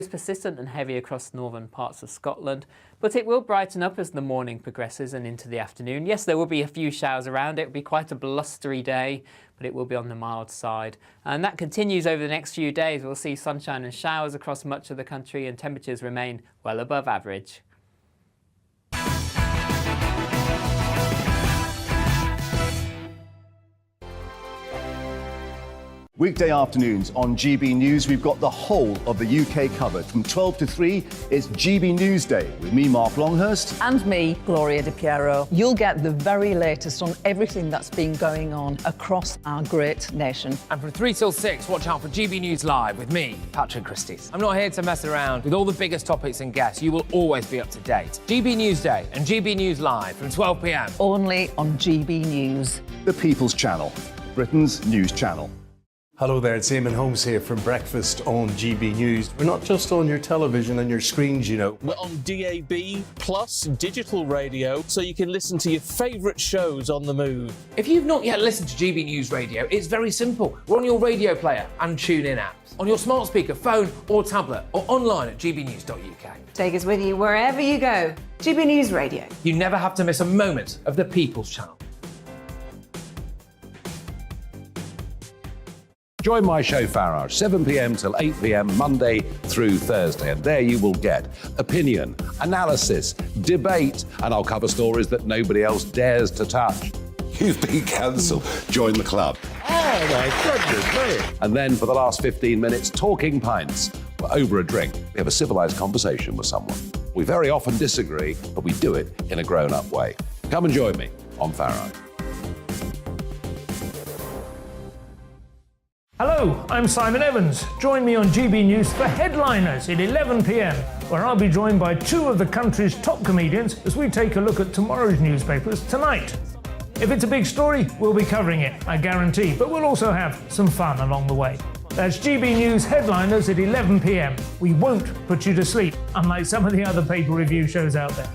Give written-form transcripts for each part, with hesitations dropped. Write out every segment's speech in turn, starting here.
It's persistent and heavy across northern parts of Scotland, but it will brighten up as the morning progresses and into the afternoon. Yes, there will be a few showers around. It will be quite a blustery day, but it will be on the mild side. And that continues over the next few days. We'll see sunshine and showers across much of the country, and temperatures remain well above average. Weekday afternoons on GB News, we've got the whole of the UK covered. From 12 to 3, it's GB News Day with me, Mark Longhurst. And me, Gloria Di Piero. You'll get the very latest on everything that's been going on across our great nation. And from 3 till 6, watch out for GB News Live with me, Patrick Christys. I'm not here to mess around. With all the biggest topics and guests, you will always be up to date. GB News Day and GB News Live from 12 p.m. Only on GB News. The People's Channel, Britain's news channel. Hello there, it's Eamon Holmes here from Breakfast on GB News. We're not just on your television and your screens, you know. We're on DAB plus digital radio, so you can listen to your favourite shows on the move. If you've not yet listened to GB News Radio, it's very simple. We're on your radio player and TuneIn apps, on your smart speaker, phone or tablet, or online at gbnews.uk. Take us with you wherever you go. GB News Radio. You never have to miss a moment of the People's Channel. Join my show Farage, 7 p.m. till 8 p.m. Monday through Thursday, and there you will get opinion, analysis, debate, and I'll cover stories that nobody else dares to touch. You've been cancelled. Join the club. Oh my goodness me! And then for the last 15 minutes, talking pints. We're over a drink. We have a civilised conversation with someone. We very often disagree, but we do it in a grown-up way. Come and join me on Farage. Hello, I'm Simon Evans. Join me on GB News for Headliners at 11 p.m, where I'll be joined by two of the country's top comedians as we take a look at tomorrow's newspapers tonight. If it's a big story, we'll be covering it, I guarantee, but we'll also have some fun along the way. That's GB News Headliners at 11 p.m. We won't put you to sleep, unlike some of the other paper review shows out there.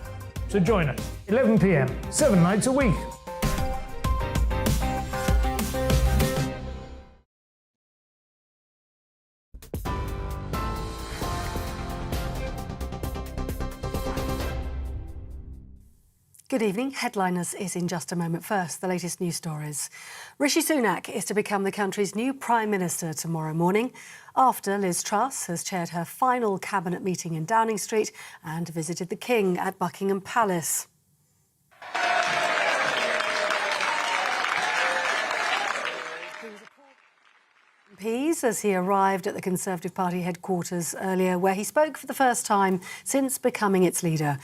So join us, 11 p.m, 7 nights a week. Good evening. Headliners is in just a moment. First, the latest news stories. Rishi Sunak is to become the country's new Prime Minister tomorrow morning, after Liz Truss has chaired her final cabinet meeting in Downing Street and visited the King at Buckingham Palace. MPs as he arrived at the Conservative Party headquarters earlier, where he spoke for the first time since becoming its leader.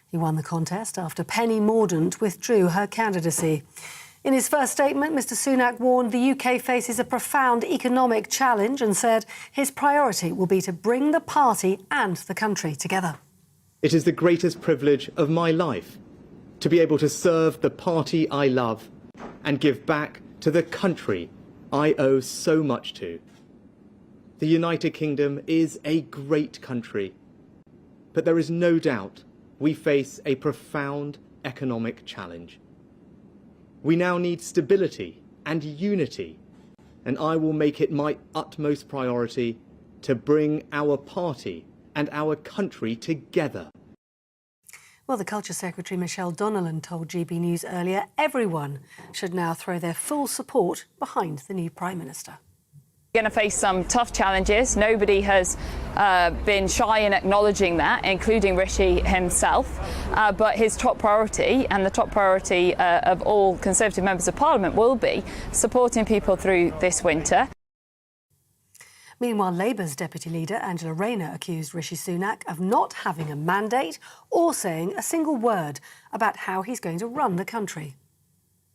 He won the contest after Penny Mordaunt withdrew her candidacy. In his first statement, Mr Sunak warned the UK faces a profound economic challenge and said his priority will be to bring the party and the country together. It is the greatest privilege of my life to be able to serve the party I love and give back to the country I owe so much to. The United Kingdom is a great country, but there is no doubt we face a profound economic challenge. We now need stability and unity, and I will make it my utmost priority to bring our party and our country together. Well, the Culture Secretary Michelle Donnellan told GB News earlier everyone should now throw their full support behind the new Prime Minister. Going to face some tough challenges. Nobody has been shy in acknowledging that, including Rishi himself. But his top priority, and the top priority of all Conservative members of Parliament, will be supporting people through this winter. Meanwhile, Labour's Deputy Leader Angela Rayner accused Rishi Sunak of not having a mandate or saying a single word about how he's going to run the country.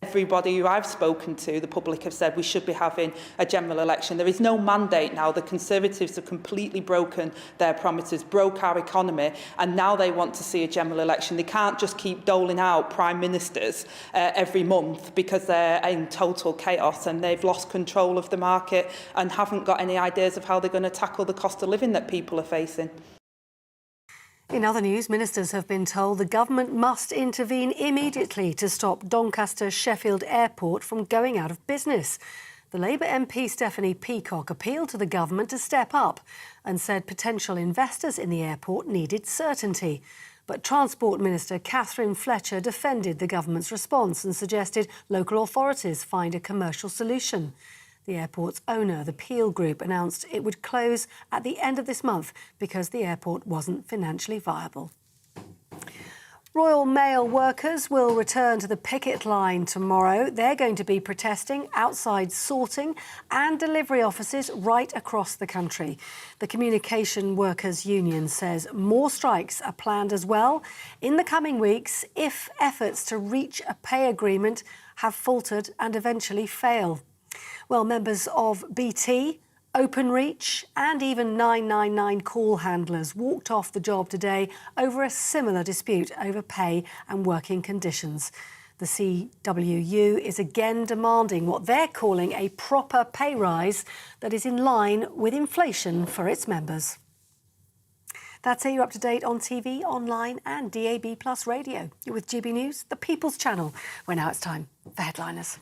Everybody who I've spoken to, the public have said we should be having a general election. There is no mandate now. The Conservatives have completely broken their promises, broke our economy, and now they want to see a general election. They can't just keep doling out prime ministers every month because they're in total chaos and they've lost control of the market and haven't got any ideas of how they're going to tackle the cost of living that people are facing. In other news, ministers have been told the government must intervene immediately to stop Doncaster Sheffield Airport from going out of business. The Labour MP Stephanie Peacock appealed to the government to step up and said potential investors in the airport needed certainty. But Transport Minister Catherine Fletcher defended the government's response and suggested local authorities find a commercial solution. The airport's owner, the Peel Group, announced it would close at the end of this month because the airport wasn't financially viable. Royal Mail workers will return to the picket line tomorrow. They're going to be protesting outside sorting and delivery offices right across the country. The Communication Workers Union says more strikes are planned as well in the coming weeks if efforts to reach a pay agreement have faltered and eventually fail. Well, members of BT, Openreach and even 999 call handlers walked off the job today over a similar dispute over pay and working conditions. The CWU is again demanding what they're calling a proper pay rise that is in line with inflation for its members. That's it. You're up to date on TV, online and DAB+ radio. You're with GB News, the People's Channel, where now it's time for Headliners.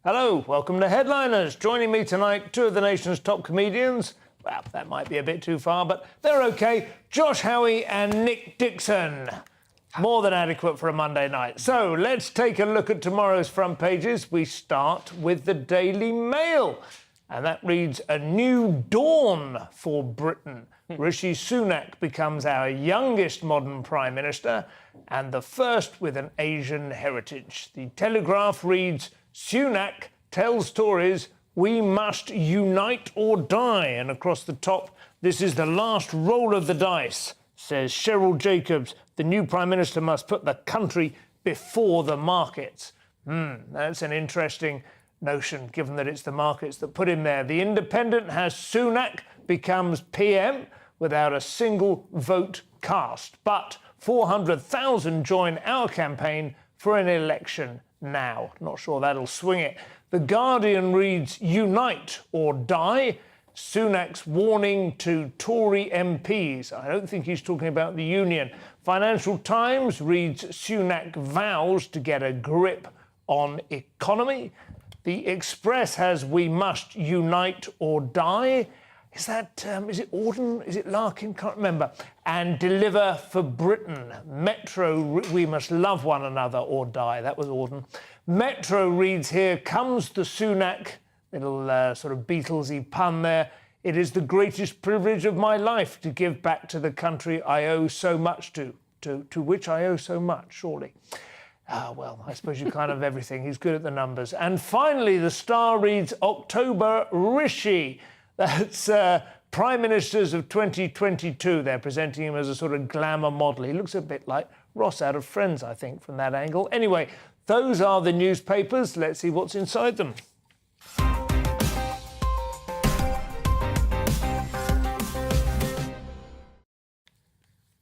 Hello, welcome to Headliners. Joining me tonight, two of the nation's top comedians. Well, that might be a bit too far, but they're OK. Josh Howie and Nick Dixon. More than adequate for a Monday night. So let's take a look at tomorrow's front pages. We start with the Daily Mail. And that reads, a new dawn for Britain. Rishi Sunak becomes our youngest modern Prime Minister and the first with an Asian heritage. The Telegraph reads, Sunak tells Tories we must unite or die. And across the top, this is the last roll of the dice, says Cheryl Jacobs. The new Prime Minister must put the country before the markets. That's an interesting notion, given that it's the markets that put him there. The Independent has Sunak becomes PM without a single vote cast. But 400,000 join our campaign for an election now. Not sure that'll swing it. The Guardian reads, unite or die. Sunak's warning to Tory MPs. I don't think he's talking about the union. Financial Times reads, Sunak vows to get a grip on economy. The Express has, we must unite or die. Is that, is it Auden? Is it Larkin? Can't remember. And deliver for Britain. Metro, we must love one another or die. That was Auden. Metro reads, here comes the Sunak. Little sort of Beatlesy pun there. It is the greatest privilege of my life to give back to the country I owe so much to which I owe so much, surely. Well, I suppose you can't have everything. He's good at the numbers. And finally, the Star reads, October Rishi. That's Prime Ministers of 2022. They're presenting him as a sort of glamour model. He looks a bit like Ross out of Friends, I think, from that angle. Anyway, those are the newspapers. Let's see what's inside them.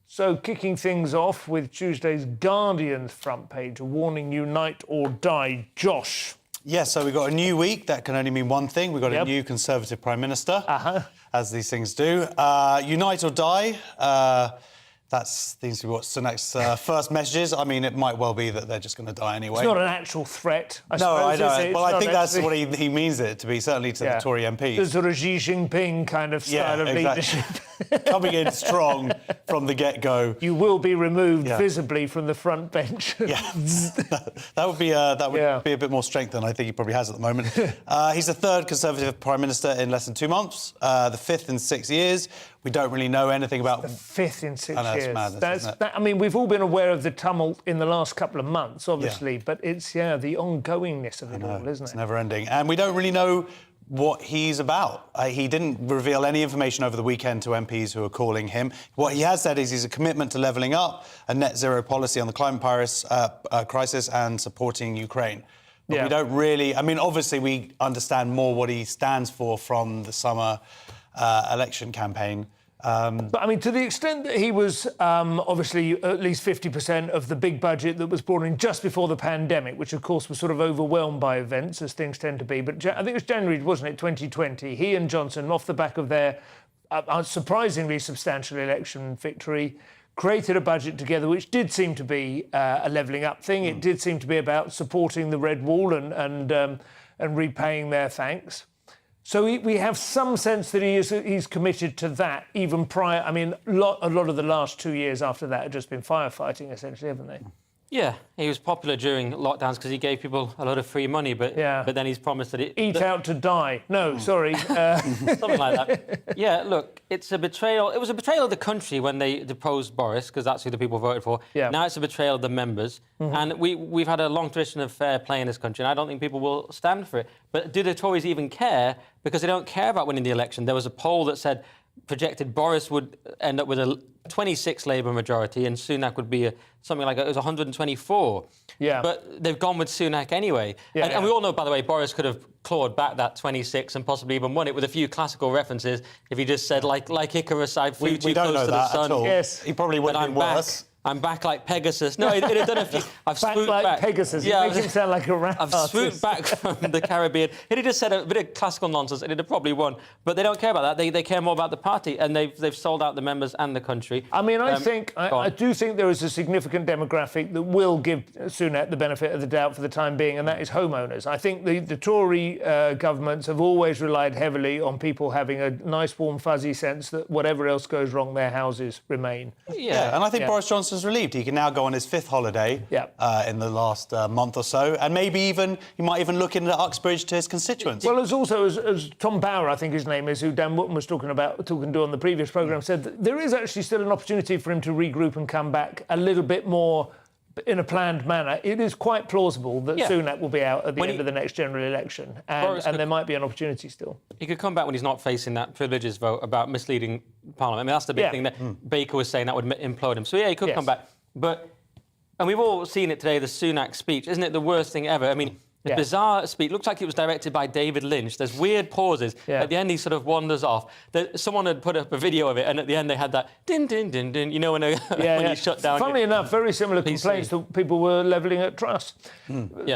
So, kicking things off with Tuesday's Guardian's front page, a warning, unite or die. Josh. Yeah, so we've got a new week. That can only mean one thing. We've got a new Conservative Prime Minister, as these things do. Unite or die. That seems to be what Sunak's first message is. I mean, it might well be that they're just going to die anyway. It's not an actual threat, I suppose. No, I know. Well, I think that's actually what he means it to be, certainly to the Tory MPs. The sort of Xi Jinping kind of style of leadership. Coming in strong from the get-go. You will be removed visibly from the front bench. That would be a bit more strength than I think he probably has at the moment. He's the third Conservative Prime Minister in less than 2 months, the fifth in 6 years. We don't really know anything about... The fifth in 6 years. That's madness, isn't it? I mean, we've all been aware of the tumult in the last couple of months, obviously, but it's, the ongoingness of it all, isn't it? It's never-ending. And we don't really know what he's about. He didn't reveal any information over the weekend to MPs who are calling him. What he has said is he's a commitment to levelling up, a net-zero policy on the climate crisis and supporting Ukraine. But we don't really... I mean, obviously, we understand more what he stands for from the summer election campaign. But, I mean, to the extent that he was obviously at least 50% of the big budget that was brought in just before the pandemic, which, of course, was sort of overwhelmed by events, as things tend to be. But I think it was January, wasn't it, 2020, he and Johnson, off the back of their surprisingly substantial election victory, created a budget together which did seem to be a levelling up thing. It did seem to be about supporting the Red Wall and repaying their thanks. So we have some sense that he's committed to that even prior. I mean, a lot of the last 2 years after that have just been firefighting, essentially, haven't they? Yeah, he was popular during lockdowns because he gave people a lot of free money, but then he's promised that it... Eat out to die. No, sorry. Something like that. Yeah, look, it's a betrayal. It was a betrayal of the country when they deposed Boris, because that's who the people voted for. Yeah. Now it's a betrayal of the members. And we've had a long tradition of fair play in this country, and I don't think people will stand for it. But do the Tories even care? Because they don't care about winning the election. There was a poll that said projected Boris would end up with a 26 Labour majority and Sunak would be something like it was 124. Yeah. But they've gone with Sunak anyway. Yeah, and we all know, by the way, Boris could have clawed back that 26 and possibly even won it with a few classical references if he just said, like Icarus, I flew too close to the sun. At all. Yes. He probably would have been worse. I'm back like Pegasus. No, he'd have done a few. I've swooped back. Pegasus. Yeah, makes him sound like a rap I've swooped back from the Caribbean. He'd have just said a bit of classical nonsense and he'd have probably won. But they don't care about that. They care more about the party, and they've sold out the members and the country. I mean, I do think there is a significant demographic that will give Sunak the benefit of the doubt for the time being, and that is homeowners. I think the Tory governments have always relied heavily on people having a nice, warm, fuzzy sense that whatever else goes wrong, their houses remain. Yeah, and I think Boris Johnson's relieved. He can now go on his 5th holiday in the last month or so, and maybe he might even look into Uxbridge to his constituents. Well, as Tom Bauer, I think his name is, who Dan Wootton was talking to on the previous programme, said that there is actually still an opportunity for him to regroup and come back a little bit more in a planned manner. It is quite plausible that Sunak will be out at the end of the next general election, and there might be an opportunity still. He could come back when he's not facing that privileges vote about misleading Parliament. I mean, that's the big thing that Baker was saying that would implode him. So, yeah, he could come back. And we've all seen it today, the Sunak speech. Isn't it the worst thing ever? I mean, the bizarre speech. Looks like it was directed by David Lynch. There's weird pauses. At the end, he sort of wanders off. Someone had put up a video of it, and at the end, they had that din, din, din, din, you know, when you shut down... Funnily enough, very similar complaints that people were levelling at Truss.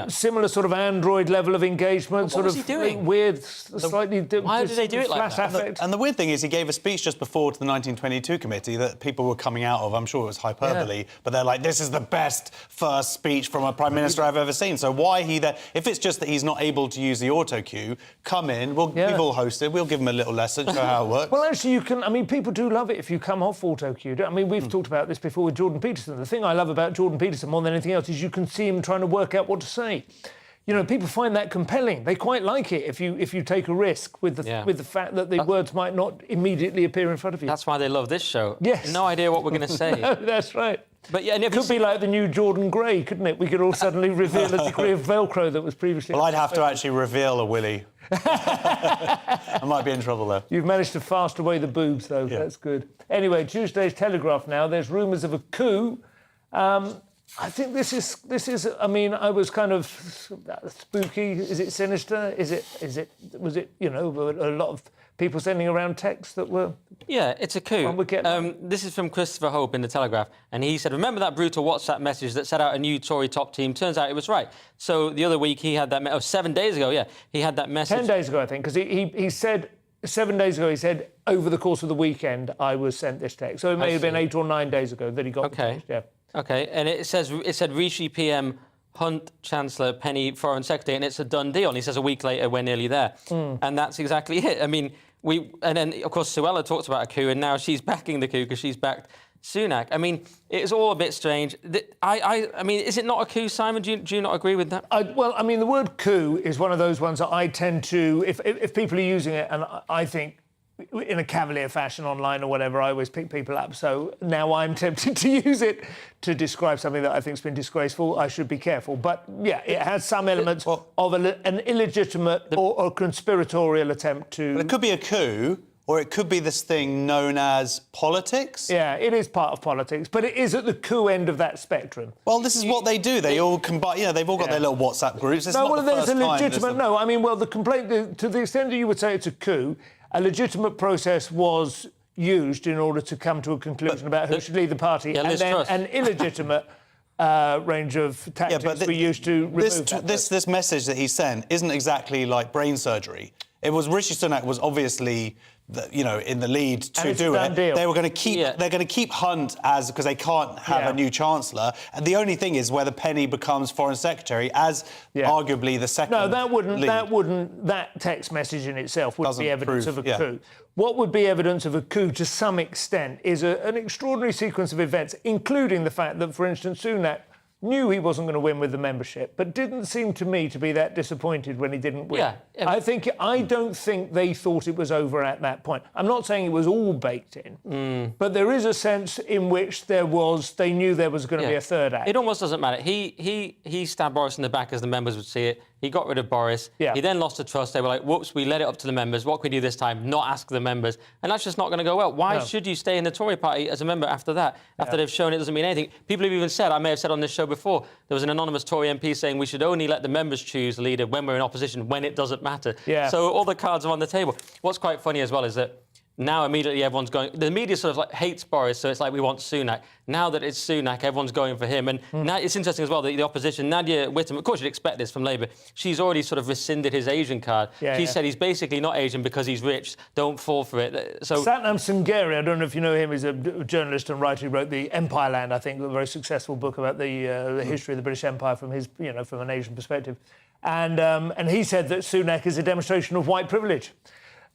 Similar sort of Android level of engagement, what was he doing? Weird, slightly... Why did they do it like that? And the weird thing is he gave a speech just before to the 1922 committee that people were coming out of. I'm sure it was hyperbole, but they're like, this is the best first speech from a Prime Minister I've ever seen. So why he there... If it's just that he's not able to use the auto cue, come in. We've all hosted. We'll give him a little lesson, show how it works. Well, actually, you can... I mean, people do love it if you come off auto cue. I mean, we've talked about this before with Jordan Peterson. The thing I love about Jordan Peterson more than anything else is you can see him trying to work out what to say. You know, people find that compelling. They quite like it if you take a risk with the fact that the words might not immediately appear in front of you. That's why they love this show. Yes. No idea what we're going to say. No, that's right. But yeah, it could be like the new Jordan Gray, couldn't it? We could all suddenly reveal a degree of Velcro that was previously... Well, I'd have to actually reveal a willy. I might be in trouble there. You've managed to fast away the boobs, though. Yeah. That's good. Anyway, Tuesday's Telegraph now. There's rumours of a coup. I think this is. I mean, I was kind of spooky. Is it sinister? Was it? You know, a lot of people sending around texts that were. Yeah, it's a coup. This is from Christopher Hope in the Telegraph, and he said, "Remember that brutal WhatsApp message that set out a new Tory top team? Turns out it was right." So the other week he had that. 7 days ago, he had that message. 10 days ago, I think, because he said. 7 days ago, he said, over the course of the weekend, I was sent this text. So it may have been 8 or 9 days ago that he got the text, OK, and it said Rishi PM, Hunt Chancellor, Penny Foreign Secretary, and it's a done deal. And he says a week later, we're nearly there. And that's exactly it. I mean, and then, of course, Suella talked about a coup, and now she's backing the coup because she's backed Sunak. I mean, it's all a bit strange. I mean, is it not a coup, Simon? Do you not agree with that? Well, I mean, the word coup is one of those ones that I tend to... If people are using it, and I think in a cavalier fashion online or whatever, I always pick people up. So now I'm tempted to use it to describe something that I think's been disgraceful. I should be careful. But, yeah, it has some elements of an illegitimate or conspiratorial attempt to... But it could be a coup... Or it could be this thing known as politics. Yeah, it is part of politics, but it is at the coup end of that spectrum. Well, this is what they do. They all combine. You know, they've all got their little WhatsApp groups. It's there's a legitimate. The complaint, to the extent that you would say it's a coup, a legitimate process was used in order to come to a conclusion about who should lead the party, Yeah, and then Truss. an illegitimate range of tactics we used to remove that. This message that he sent isn't exactly like brain surgery. It was Rishi Sunak was obviously, in the lead to do it. They were going to keep. They're going to keep Hunt because they can't have a new chancellor. And the only thing is whether Penny becomes foreign secretary as arguably the second. No, that wouldn't. lead. That text message in itself wouldn't be evidence prove- of a coup. What would be evidence of a coup to some extent is an extraordinary sequence of events, including the fact that, for instance, Sunak knew he wasn't going to win with the membership, but didn't seem to me to be that disappointed when he didn't win. I don't think they thought it was over at that point. I'm not saying it was all baked in, but there is a sense in which they knew there was going to be a third act. It almost doesn't matter. He stabbed Boris in the back as the members would see it. He got rid of Boris. He then lost the trust. They were like, whoops, we let it up to the members. What can we do this time? Not ask the members. And that's just not going to go well. Why should you stay in the Tory party as a member after that? After they've shown it doesn't mean anything. People have even said, I may have said on this show before, there was an anonymous Tory MP saying we should only let the members choose the leader when we're in opposition, when it doesn't matter. So all the cards are on the table. What's quite funny as well is that now immediately everyone's going... The media sort of like hates Boris, so it's like we want Sunak. Now that it's Sunak, everyone's going for him. And now it's interesting as well that the opposition, Nadia Whittome, of course you'd expect this from Labour, she's already sort of rescinded his Asian card. She said he's basically not Asian because he's rich. Don't fall for it. So Satnam Sungari, I don't know if you know him, he's a journalist and writer who wrote the Empire Land, I think, a very successful book about the history of the British Empire from his, from an Asian perspective. And he said that Sunak is a demonstration of white privilege.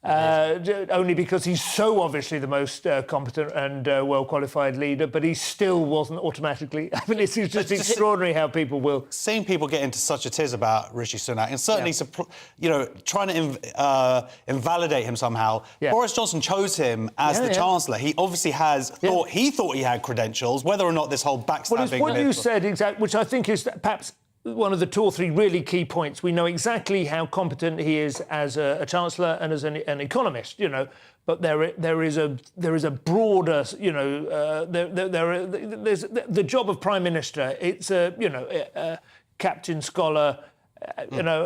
Only because he's so obviously the most competent and well-qualified leader, but he still wasn't automatically... I mean, it's just extraordinary how people will... Seeing people get into such a tiz about Rishi Sunak and certainly, trying to invalidate him somehow. Boris Johnson chose him as the Chancellor. He obviously thought he had credentials, whether or not this whole backstabbing... Well, it's what you said, exactly, which I think is perhaps... one of the two or three really key points. We know exactly how competent he is as a chancellor and as an economist, but there is a broader, there's the job of prime minister. It's a captain, scholar,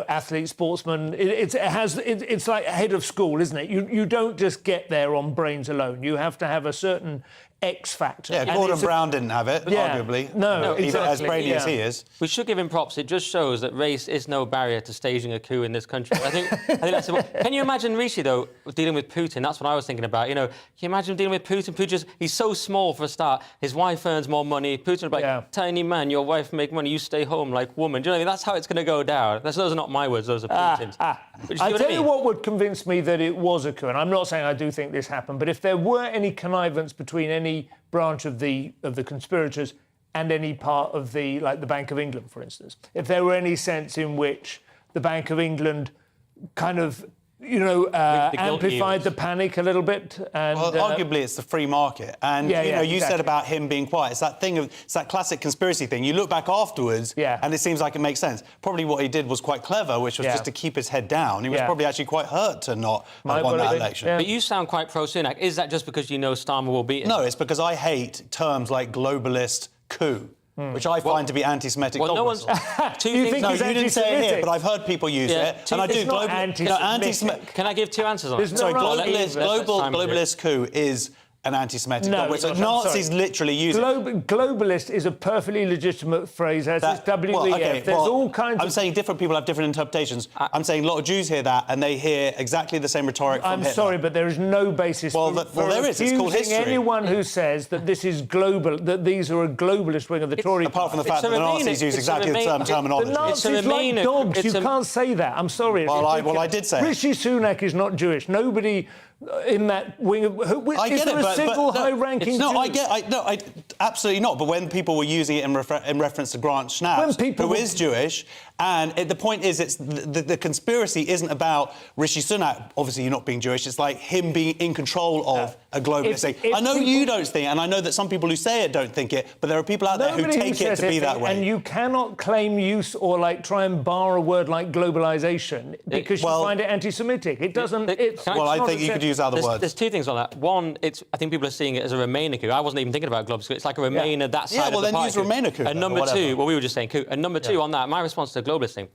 athlete, sportsman. It's like head of school, isn't it? You don't just get there on brains alone. You have to have a certain X factor. Yeah, Gordon Brown didn't have it, arguably. No, exactly. As brainy as he is. We should give him props. It just shows that race is no barrier to staging a coup in this country. I think that's... Can you imagine Rishi, though, dealing with Putin? That's what I was thinking about. Can you imagine dealing with Putin? He's so small for a start. His wife earns more money. Putin would be like, tiny man, your wife make money, you stay home like woman. Do you know what I mean? That's how it's going to go down. Those are not my words, those are Putin's. I tell you what would convince me that it was a coup, and I'm not saying I do think this happened, but if there were any connivance between any branch of the conspirators and any part of the Bank of England, for instance, if there were any sense in which the Bank of England kind of amplified the panic a little bit. And, arguably it's the free market. And, you said about him being quiet. It's that classic conspiracy thing. You look back afterwards and it seems like it makes sense. Probably what he did was quite clever, which was just to keep his head down. He was probably actually quite hurt to not have won that election. But you sound quite pro-Sunak. Is that just because you know Starmer will beat him? No, it's because I hate terms like globalist coup. Which I find to be anti-Semitic. Well, no one's... you didn't say it here, but I've heard people use it. And I do. Anti-Semitic. Can I give two answers on it? Sorry, globalist coup is an anti-Semitic. No, which Nazis literally use it. Globalist is a perfectly legitimate phrase, as is WEF. There's all kinds I'm saying different people have different interpretations. I'm saying a lot of Jews hear that, and they hear exactly the same rhetoric from Hitler. I'm sorry, but there is no basis for there is. It's called history. Anyone who says that this is global, that these are a globalist wing of the Tory party. Apart from the fact that the Nazis use exactly the same terminology. The Nazis like dogs. You can't say that. I'm sorry. Well, I did say it. Rishi Sunak is not Jewish. Nobody... in that wing of... I get there it, a single high-ranking No, Jew? absolutely not. But when people were using it in reference to Grant Schnaps, who is Jewish, and the point is, it's the conspiracy isn't about Rishi Sunak, obviously not being Jewish, it's like him being in control of a globalist thing. I know you don't think, and I know that some people who say it don't think it, but there are people out there who take it to be that way. And you cannot claim use or try and bar a word like globalisation because you find it anti-Semitic. It doesn't... I think you could use other words. There's two things on that. One, I think people are seeing it as a Remainer coup. I wasn't even thinking about globalist coup. It's like a Remainer that side of the party. Yeah, well, then use Remainer coup. And number two, well, we were just saying coup. And number two on that, my response to the globalist thing,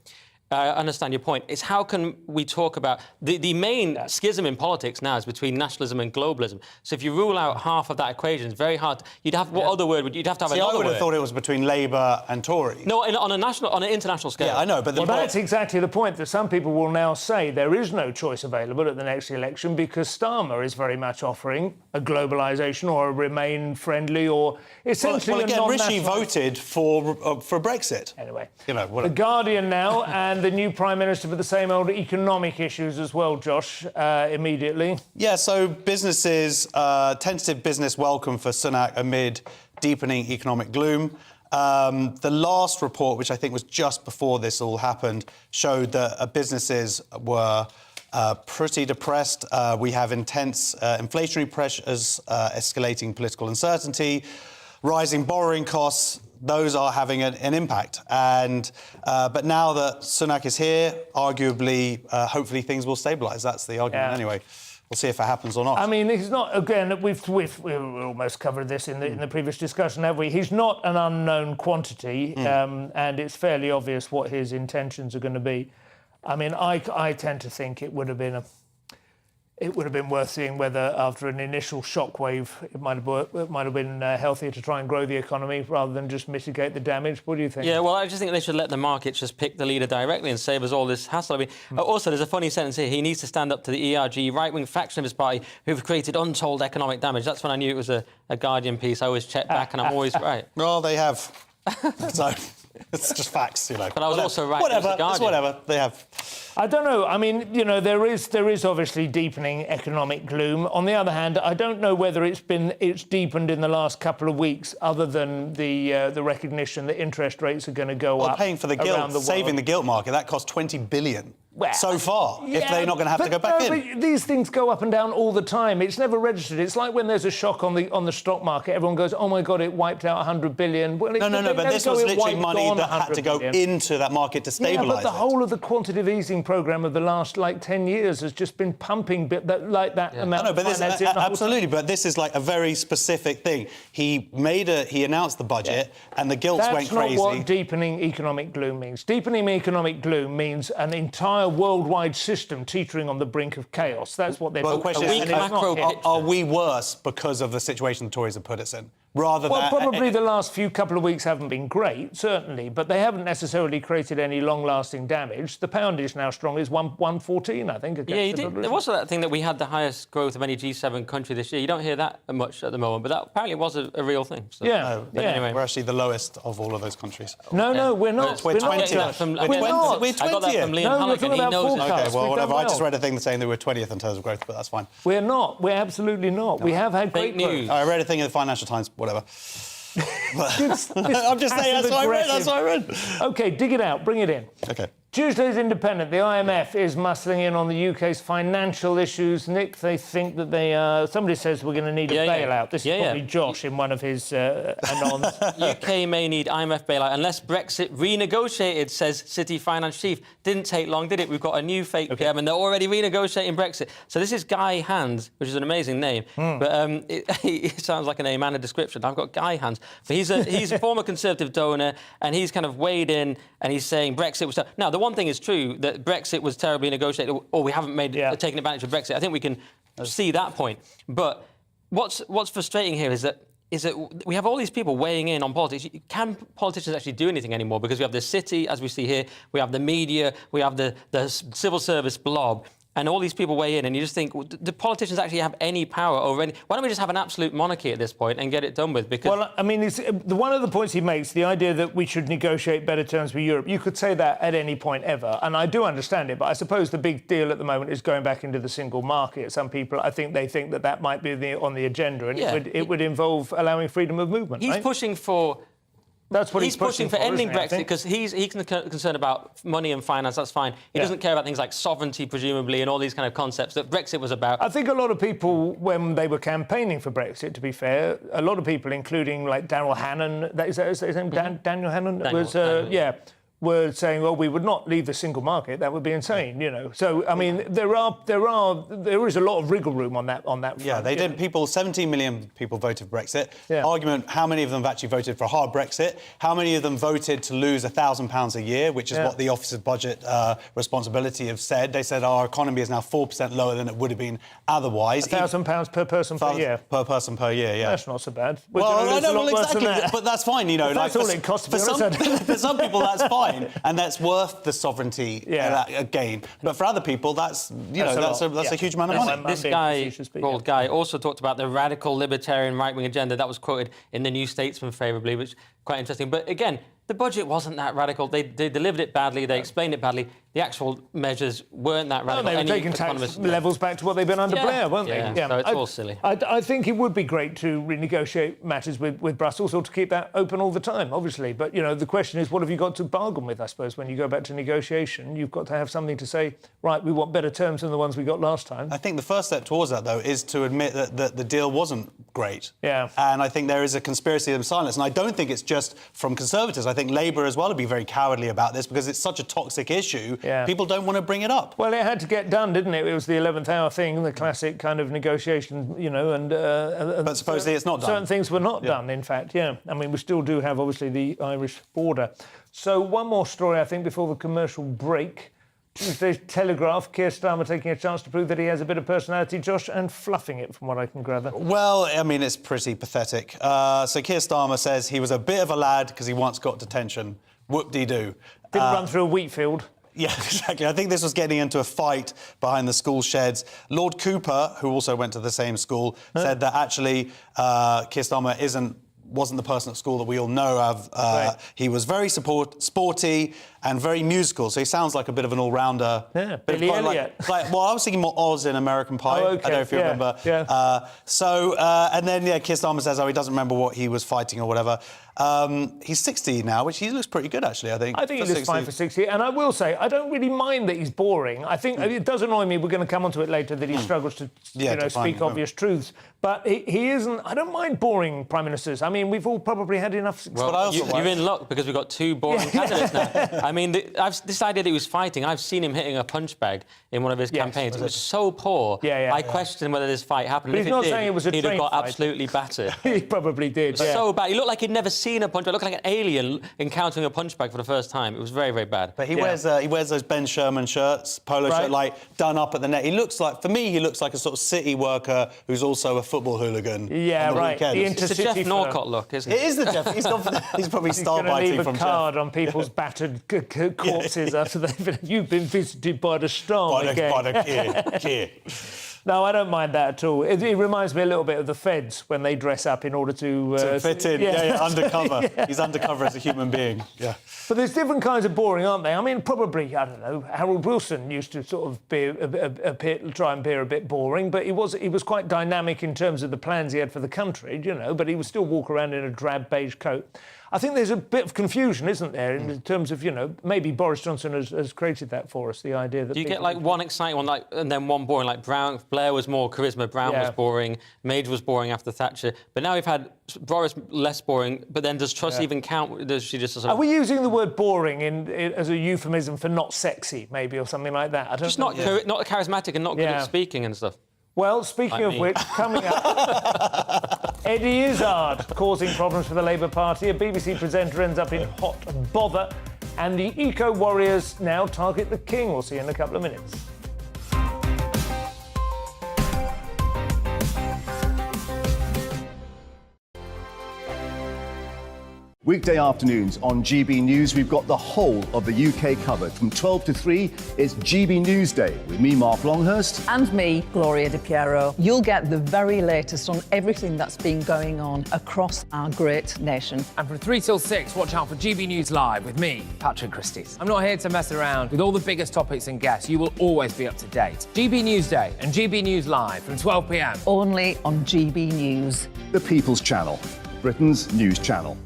I understand your point. It's how can we talk about... The main schism in politics now is between nationalism and globalism. So if you rule out half of that equation, it's very hard. You'd have... What other word would... You'd have to have another word. I would have thought it was between Labour and Tory. No, on an international scale. Yeah, I know, but... that's exactly the point, that some people will now say there is no choice available at the next election because Starmer is very much offering a globalisation or a Remain friendly or essentially well, again, Rishi voted for Brexit. Anyway, you know, The Guardian now, and the new Prime Minister for the same old economic issues as well, Josh, immediately. Yeah, so businesses, tentative business welcome for Sunak amid deepening economic gloom. The last report, which I think was just before this all happened, showed that businesses were pretty depressed. We have intense inflationary pressures, escalating political uncertainty, rising borrowing costs. Those are having an impact. But now that Sunak is here, arguably, hopefully things will stabilise. That's the argument anyway. We'll see if it happens or not. I mean, he's not, again, we've almost covered this in the previous discussion, have we? He's not an unknown quantity, and it's fairly obvious what his intentions are going to be. I mean, I tend to think it would have been worth seeing whether, after an initial shockwave, it might have been healthier to try and grow the economy rather than just mitigate the damage. What do you think? Yeah, well, I just think they should let the market just pick the leader directly and save us all this hassle. I mean, also, there's a funny sentence here. He needs to stand up to the ERG right-wing faction of his party who've created untold economic damage. That's when I knew it was a Guardian piece. I always check back, and I'm always right. Well, they have. So it's just facts, you know. But I was also right. Whatever, it's whatever. They have. I don't know. I mean, you know, there is obviously deepening economic gloom. On the other hand, I don't know whether it's deepened in the last couple of weeks, other than the recognition that interest rates are going to go up. Paying for the gilt, saving the gilt market, that cost 20 billion. Well, so far, if they're not going to have to go back in. But these things go up and down all the time. It's never registered. It's like when there's a shock on the stock market, everyone goes, "Oh my God, it wiped out 100 billion." Well, no, but this was literally money that had to go into that market to stabilise it. Yeah, but the whole of the quantitative easing programme of the last 10 years has just been pumping that amount. No, but this absolutely. But this is like a very specific thing. He announced the budget, and the gilts went crazy. That's not what deepening economic gloom means. Deepening economic gloom means an entire worldwide system teetering on the brink of chaos. That's what they're... Well, the question is, are we worse because of the situation the Tories have put us in? Probably the last couple of weeks haven't been great, certainly, but they haven't necessarily created any long-lasting damage. The pound is now strong, is 114, I think. There was that thing that we had the highest growth of any G7 country this year. You don't hear that much at the moment, but that apparently was a real thing. So. Anyway, we're actually the lowest of all of those countries. No, we're not. We're 20th. We're not. I got that from Liam Halligan. He knows it. Okay, well, whatever. I just read a thing saying that we're 20th in terms of growth, but that's fine. We're not. We're absolutely not. No. We have had great news. I read a thing in the Financial Times, whatever. I'm just saying, that's what I read. OK, dig it out, bring it in. OK. Tuesday's Independent. The IMF is muscling in on the UK's financial issues. Nick, they think that somebody says we're going to need a bailout. This is probably Josh in one of his anons. UK may need IMF bailout unless Brexit renegotiated, says City Finance Chief. Didn't take long, did it? We've got a new fake PM and they're already renegotiating Brexit. So this is Guy Hands, which is an amazing name. But it sounds like a name and a description. I've got Guy Hands. But he's a former Conservative donor, and he's kind of weighed in, and he's saying Brexit was... Now, the one thing is true, that Brexit was terribly negotiated, or we haven't taken advantage of Brexit. I think we can see that point. But what's frustrating here is that we have all these people weighing in on politics. Can politicians actually do anything anymore? Because we have the city, as we see here, we have the media, we have the civil service blob, and all these people weigh in, and you just think, do politicians actually have any power over any... Why don't we just have an absolute monarchy at this point and get it done with? Because... Well, I mean, one of the points he makes, the idea that we should negotiate better terms with Europe, you could say that at any point ever, and I do understand it, but I suppose the big deal at the moment is going back into the single market. Some people, I think they think that might be on the agenda, and it would involve allowing freedom of movement, He's pushing for... That's what he's pushing for ending Brexit, because he's concerned about money and finance. That's fine. He doesn't care about things like sovereignty, presumably, and all these kind of concepts that Brexit was about. I think a lot of people, when they were campaigning for Brexit, to be fair, a lot of people, including like Daryl Hannan, is that his name? Daniel Hannan? were saying, well, we would not leave the single market. That would be insane, you know. So, I mean, there is a lot of wriggle room on that front. Yeah, they did. 17 million people voted for Brexit. Yeah. Argument, how many of them have actually voted for a hard Brexit? How many of them voted to lose £1,000 a year, which is what the Office of Budget Responsibility have said. They said our economy is now 4% lower than it would have been otherwise. £1,000 per person per year? Per person per year, yeah. That's not so bad. Well, I know, exactly, but that's fine, you know. If that's all it costs, for some people, that's fine, and that's worth the sovereignty gain. But for other people, that's a huge amount of money. This guy, called Guy, also talked about the radical libertarian right-wing agenda that was quoted in the New Statesman favourably, which is quite interesting. But again, the budget wasn't that radical. They delivered it badly. They explained it badly. The actual measures weren't that radical. No, they were taking tax levels back to what they've been under Blair, weren't they? Yeah, so it's all silly. I think it would be great to renegotiate matters with Brussels, or to keep that open all the time, obviously. But, you know, the question is, what have you got to bargain with, I suppose, when you go back to negotiation? You've got to have something to say, right, we want better terms than the ones we got last time. I think the first step towards that, though, is to admit that the deal wasn't great. Yeah. And I think there is a conspiracy of silence. And I don't think it's just from Conservatives. I think Labour as well would be very cowardly about this, because it's such a toxic issue. Yeah. People don't want to bring it up. Well, it had to get done, didn't it? It was the 11th hour thing, the classic kind of negotiation, you know, and... but supposedly it's not done. Certain things were not done, in fact, yeah. I mean, we still do have, obviously, the Irish border. So one more story, I think, before the commercial break. Tuesday's Telegraph, Keir Starmer taking a chance to prove that he has a bit of personality, Josh, and fluffing it, from what I can gather. Well, I mean, it's pretty pathetic. So Keir Starmer says he was a bit of a lad because he once got detention. Whoop-de-doo. Didn't run through a wheat field. Yeah, exactly. I think this was getting into a fight behind the school sheds. Lord Cooper, who also went to the same school, said that actually Keir Starmer wasn't the person at school that we all know of. Right. He was very sporty and very musical, so he sounds like a bit of an all-rounder. Yeah, Billy Elliot. Well, I was thinking more Oz in American Pie. Oh, okay. I don't know if you remember. Yeah. And then Keir Starmer says, he doesn't remember what he was fighting or whatever. He's 60 now, which he looks pretty good, actually, I think. I think he looks fine for 60. And I will say, I don't really mind that he's boring. I think it does annoy me, we're going to come onto it later, that he struggles to speak obvious truths. But he isn't... I don't mind boring Prime Ministers. I mean, we've all probably had enough success. Well, you're in luck, because we've got two boring candidates now. I mean, this idea that he was fighting, I've seen him hitting a punch bag in one of his campaigns. It was so poor. I questioned whether this fight happened. But he's not saying it was a he'd have got fight. Absolutely battered. He probably did, It was so bad. He looked like he'd never seen a punch bag. He looked like an alien encountering a punch bag for the first time. It was very, very bad. But he wears those Ben Sherman shirts, polo shirt, like, done up at the neck. He looks like, for me, he looks like a sort of city worker who's also a football hooligan. Yeah, on the right. weekends. It's the Jeff Norcott look, isn't it? It is the Jeff. He's probably star biting from Jeff. He's going to leave a card on people's battered corpses after you've been visited by the storm again. By the Keir. No, I don't mind that at all. It reminds me a little bit of the Feds when they dress up in order to fit in. Undercover. He's undercover as a human being. Yeah. But there's different kinds of boring, aren't they? I mean, probably, I don't know, Harold Wilson used to sort of try and appear a bit boring, but he was quite dynamic in terms of the plans he had for the country, you know, but he would still walk around in a drab beige coat. I think there's a bit of confusion, isn't there, in terms of, you know, maybe Boris Johnson has created that for us, the idea that... Do you get, like, one exciting one, like, and then one boring? Like, Blair was more charisma, Brown was boring, Major was boring after Thatcher. But now we've had Boris less boring, but then does Truss even count? Does she just... Are we using the word boring as a euphemism for not sexy, maybe, or something like that? I don't know. Just not charismatic and not good at speaking and stuff. Well, speaking of which, coming up, Eddie Izzard causing problems for the Labour Party. A BBC presenter ends up in hot bother. And the eco-warriors now target the King. We'll see you in a couple of minutes. Weekday afternoons on GB News, we've got the whole of the UK covered. From 12 to 3, it's GB News Day with me, Mark Longhurst. And me, Gloria Di Piero. You'll get the very latest on everything that's been going on across our great nation. And from 3 till 6, watch out for GB News Live with me, Patrick Christys. I'm not here to mess around with all the biggest topics and guests. You will always be up to date. GB News Day and GB News Live from 12 p.m. Only on GB News. The People's Channel, Britain's news channel.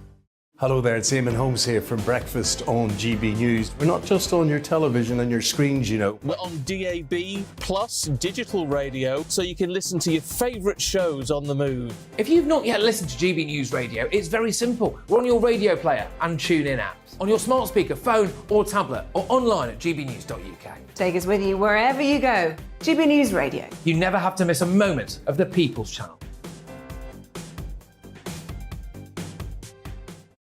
Hello there, it's Eamon Holmes here from Breakfast on GB News. We're not just on your television and your screens, you know. We're on DAB plus digital radio, so you can listen to your favourite shows on the move. If you've not yet listened to GB News Radio, it's very simple. We're on your radio player and TuneIn apps, on your smart speaker, phone or tablet, or online at gbnews.uk. Take us with you wherever you go. GB News Radio. You never have to miss a moment of the People's Channel.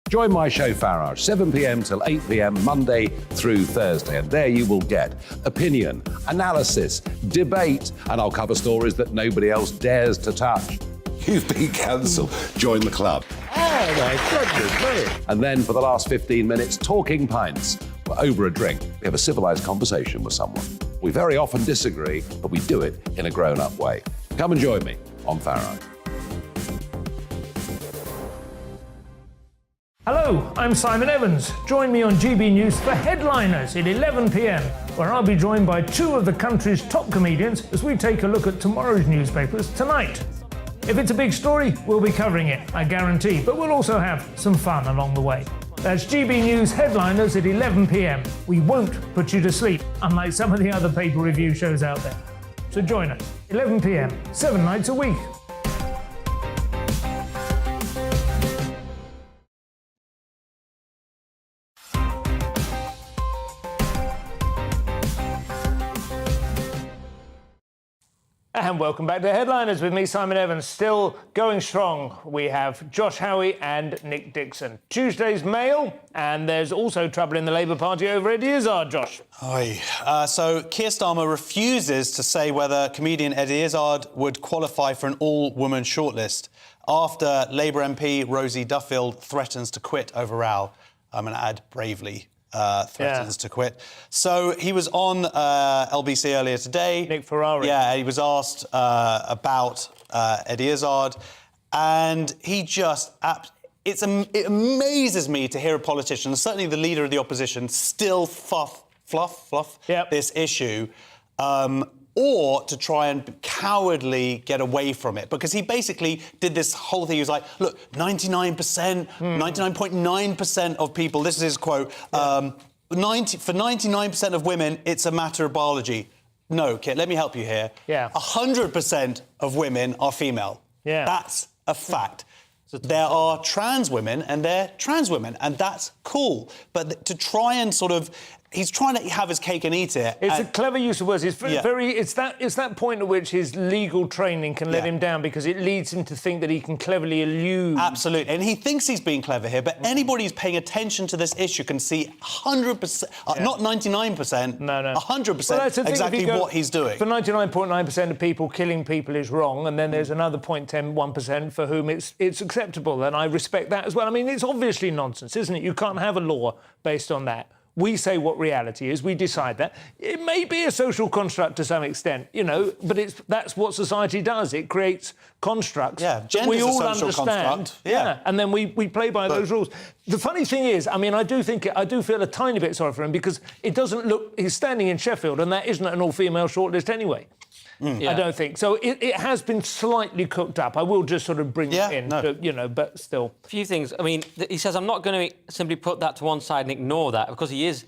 Join my show Farage, 7 p.m. till 8 p.m. Monday through Thursday. And there you will get opinion, analysis, debate, and I'll cover stories that nobody else dares to touch. You've been cancelled. Join the club. Oh my goodness me. And then for the last 15 minutes, talking pints. We're over a drink. We have a civilised conversation with someone. We very often disagree, but we do it in a grown-up way. Come and join me on Farage. Hello, I'm Simon Evans. Join me on GB News for Headliners at 11 p.m, where I'll be joined by two of the country's top comedians as we take a look at tomorrow's newspapers tonight. If it's a big story, we'll be covering it, I guarantee, but we'll also have some fun along the way. That's GB News Headliners at 11 p.m. We won't put you to sleep, unlike some of the other paper review shows out there. So join us, 11 p.m, 7 nights a week. And welcome back to Headliners with me, Simon Evans. Still going strong. We have Josh Howie and Nick Dixon. Tuesday's Mail, and there's also trouble in the Labour Party over Eddie Izzard, Josh. So Keir Starmer refuses to say whether comedian Eddie Izzard would qualify for an all-woman shortlist after Labour MP Rosie Duffield threatens to quit over row. I'm going to add bravely. Threatens to quit. So he was on LBC earlier today. Nick Ferrari. Yeah, he was asked about Eddie Izzard, and he just... it amazes me to hear a politician, certainly the leader of the opposition, still fluff this issue, or to try and cowardly get away from it. Because he basically did this whole thing. He was like, look, 99.9% of people, this is his quote, for 99% of women, it's a matter of biology. No, Kit, let me help you here. 100% of women are female. That's a fact. There are trans women and they're trans women, and that's cool. But to try and sort of... He's trying to have his cake and eat it. It's a clever use of words. It's It's that point at which his legal training can let him down, because it leads him to think that he can cleverly elude. Absolutely, and he thinks he's being clever here. But anybody who's paying attention to this issue can see 100%, not 99%, 100% exactly what he's doing. For 99.9% of people, killing people is wrong, and then there's another 0.1% for whom it's acceptable, and I respect that as well. I mean, it's obviously nonsense, isn't it? You can't have a law based on that. We say what reality is, we decide that. It may be a social construct to some extent, you know, but that's what society does. It creates constructs that we all understand. And then we play by those rules. The funny thing is, I mean, I do feel a tiny bit sorry for him, because it doesn't look... He's standing in Sheffield, and that isn't an all-female shortlist anyway. I don't think. So it has been slightly cooked up. I will just sort of bring it in, but still. A few things. I mean, he says, I'm not going to simply put that to one side and ignore that, because he is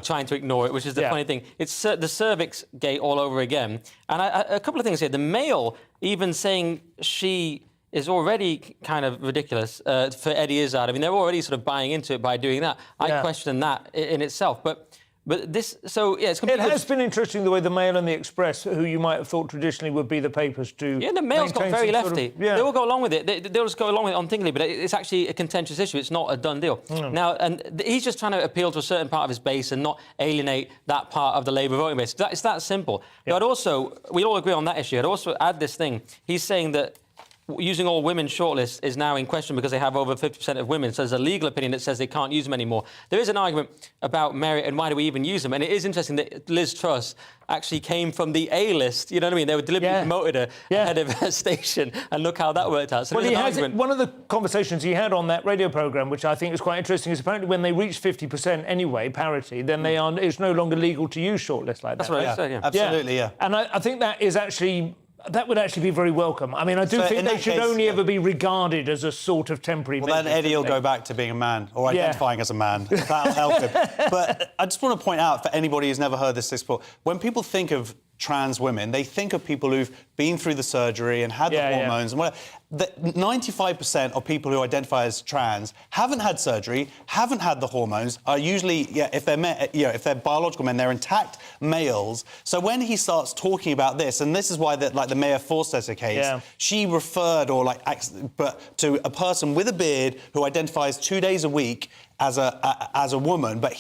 trying to ignore it, which is the funny thing. It's the cervix gate all over again. And a couple of things here. The Mail even saying she is already kind of ridiculous for Eddie Izzard. I mean, they're already sort of buying into it by doing that. I question that in itself. But this, so yeah, it's... It has been interesting the way the Mail and the Express, who you might have thought traditionally would be the papers to... Yeah, the Mail's got very lefty. They will go along with it. They'll just go along with it unthinkingly, but it's actually a contentious issue. It's not a done deal. Now, and he's just trying to appeal to a certain part of his base and not alienate that part of the Labour voting base. It's that simple. But I'd also... We all agree on that issue. I'd also add this thing. He's saying that using all women shortlists is now in question because they have over 50% of women. So there's a legal opinion that says they can't use them anymore. There is an argument about merit and why do we even use them. And it is interesting that Liz Truss actually came from the A-list. You know what I mean? They were deliberately promoted her head of a station, and look how that worked out. So one of the conversations he had on that radio programme, which I think is quite interesting, is apparently when they reach 50% anyway, parity, then it's no longer legal to use shortlists like that. That's what I said, Absolutely, And I think that is actually... that would actually be very welcome. I mean, I do think they should only ever be regarded as a sort of temporary measure. Well, then Eddie will go back to being a man, or identifying as a man. That'll help him. But I just want to point out, for anybody who's never heard this before, when people think of trans women, they think of people who've been through the surgery and had the hormones and whatever. 95% of people who identify as trans haven't had surgery, haven't had the hormones, are usually, if they're biological men, they're intact males. So when he starts talking about this, and this is why the Maya Forster case, she referred to a person with a beard who identifies 2 days a week as a woman, but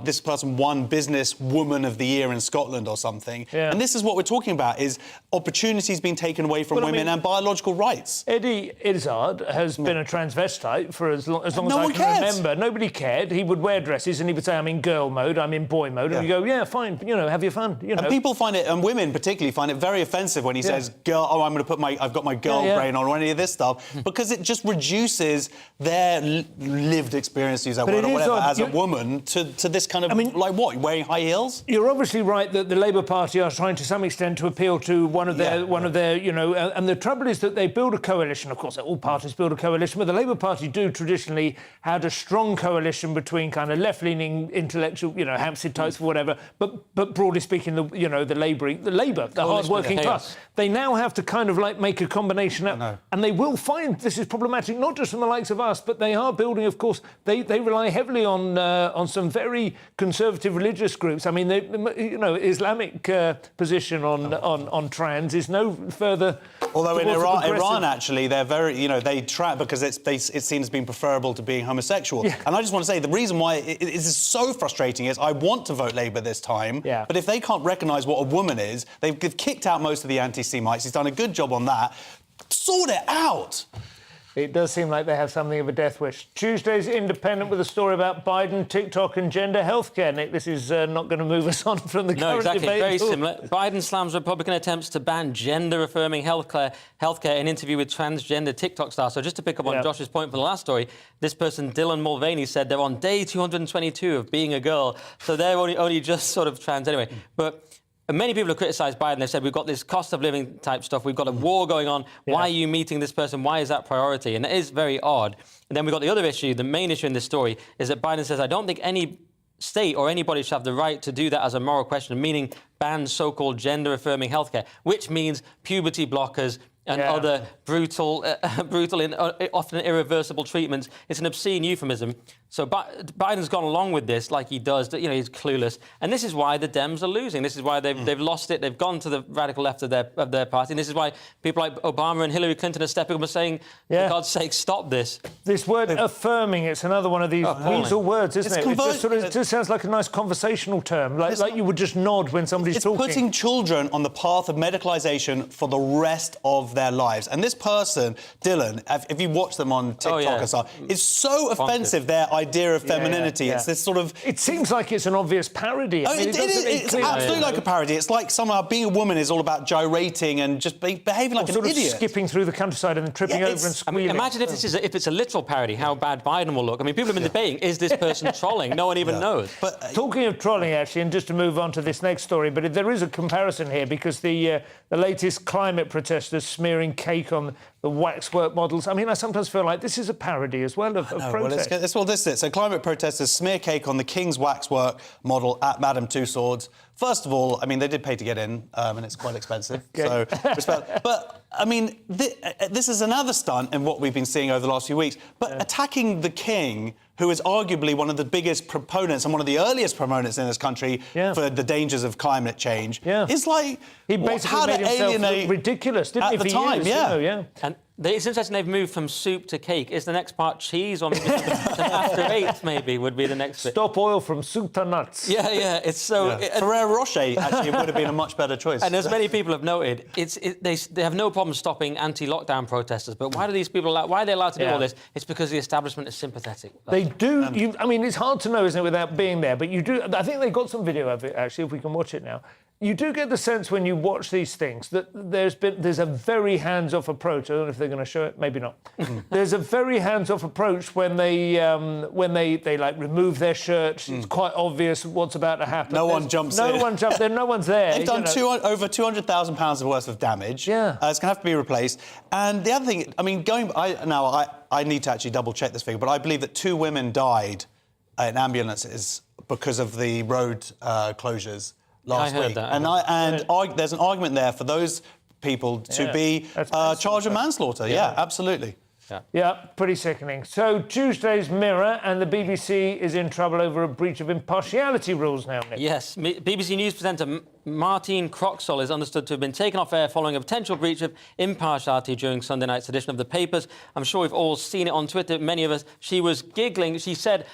this person won Business Woman of the Year in Scotland or something. Yeah. And this is what we're talking about, is opportunities being taken away from women and biological rights. Eddie Izzard has been a transvestite for as long as I can remember. Nobody cared. He would wear dresses and he would say, I'm in girl mode, I'm in boy mode, and you go, yeah, fine, have your fun. And people find it, and women particularly find it very offensive when he says, girl, I'm going to put I've got my girl brain on, or any of this stuff, because it just reduces their lived experience, use that word, or whatever, as a woman, to this kind of, wearing high heels? You're obviously right that the Labour Party are trying to some extent to appeal to one of their, and the trouble is that they build a coalition. Of course, all parties build a coalition, but the Labour Party do traditionally had a strong coalition between kind of left-leaning intellectual, Hampstead types or whatever, but broadly speaking, the Labour, the hard-working class. They now have to kind of make a combination up, and they will find this is problematic, not just from the likes of us, but they are building, of course, they rely heavily on some very conservative religious groups. I mean, Islamic position on trans is no further. Although in Iran, actually, they're very, they try because it's seen as being preferable to being homosexual. Yeah. And I just want to say the reason why it is so frustrating is I want to vote Labour this time, but if they can't recognise what a woman is, they've kicked out most of the anti-Semites. He's done a good job on that. Sort it out. It does seem like they have something of a death wish. Tuesday's Independent with a story about Biden, TikTok and gender healthcare. Nick, this is not going to move us on from the current debate. No, exactly. Very similar. Biden slams Republican attempts to ban gender-affirming healthcare in an interview with transgender TikTok stars. So just to pick up on Josh's point from the last story, this person, Dylan Mulvaney, said they're on day 222 of being a girl. So they're only just sort of trans anyway. But many people have criticised Biden. They've said, we've got this cost of living type stuff. We've got a war going on. Why are you meeting this person? Why is that priority? And it is very odd. And then we've got the other issue. The main issue in this story is that Biden says, I don't think any state or anybody should have the right to do that as a moral question, meaning ban so-called gender-affirming healthcare, which means puberty blockers and other brutal and often irreversible treatments. It's an obscene euphemism. So Biden's gone along with this like he does. He's clueless. And this is why the Dems are losing. This is why they've lost it. They've gone to the radical left of their party. And this is why people like Obama and Hillary Clinton are stepping up and saying, for God's sake, stop this. This word affirming, it's another one of these weasel words, isn't it? It just sounds like a nice conversational term, like you would just nod when somebody's talking. It's putting children on the path of medicalisation for the rest of their lives. And this person, Dylan, if you watch them on TikTok and stuff, is so offensive, their idea of femininity. It's this sort of... It seems like it's an obvious parody. It's absolutely like a parody. It's like somehow being a woman is all about gyrating and just behaving like an idiot. Sort of skipping through the countryside and then tripping over and squealing. Imagine if it's a literal parody, how bad Biden will look. I mean, people have been debating, is this person trolling? No one even knows. But talking of trolling, actually, and just to move on to this next story, but there is a comparison here because the latest climate protesters smearing cake on the waxwork models. I mean, I sometimes feel like this is a parody as well of protest. This is it. So climate protesters smear cake on the King's waxwork model at Madame Tussauds. First of all, I mean, they did pay to get in, and it's quite expensive. So, respect. But, I mean, this is another stunt in what we've been seeing over the last few weeks. But attacking the King, who is arguably one of the biggest proponents and one of the earliest proponents in this country for the dangers of climate change, is like... He basically made himself ridiculous, didn't he, at the time, And it's interesting they've moved from soup to cake. Is the next part cheese or maybe after 8 maybe would be the next bit? Stop oil from soup to nuts. Yeah, it's so... Ferrero Rocher, actually, would have been a much better choice. And as many people have noted, they have no problem stopping anti-lockdown protesters, but why do these people... Why are they allowed to do all this? It's because the establishment is sympathetic. They do... I mean, it's hard to know, isn't it, without being there, but you do... I think they got some video of it, actually, if we can watch it now. you do get the sense when you watch these things that there's a very hands-off approach. I don't know if they're going to show it, maybe not. There's a very hands-off approach when they like remove their shirts. It's quite obvious what's about to happen. No one jumps there. No one's there. They've done over £200,000 worth of damage. Yeah, it's going to have to be replaced. And the other thing, I mean, I need to actually double-check this figure, but I believe that 2 women died in ambulances because of the road closures last week. And there's an argument there for those people to be charged with manslaughter. Yeah, absolutely. Yeah, pretty sickening. So Tuesday's Mirror and the BBC is in trouble over a breach of impartiality rules now, Nick. Yes, BBC News presenter Martine Croxall is understood to have been taken off air following a potential breach of impartiality during Sunday night's edition of the papers. I'm sure we've all seen it on Twitter, many of us. She was giggling. She said,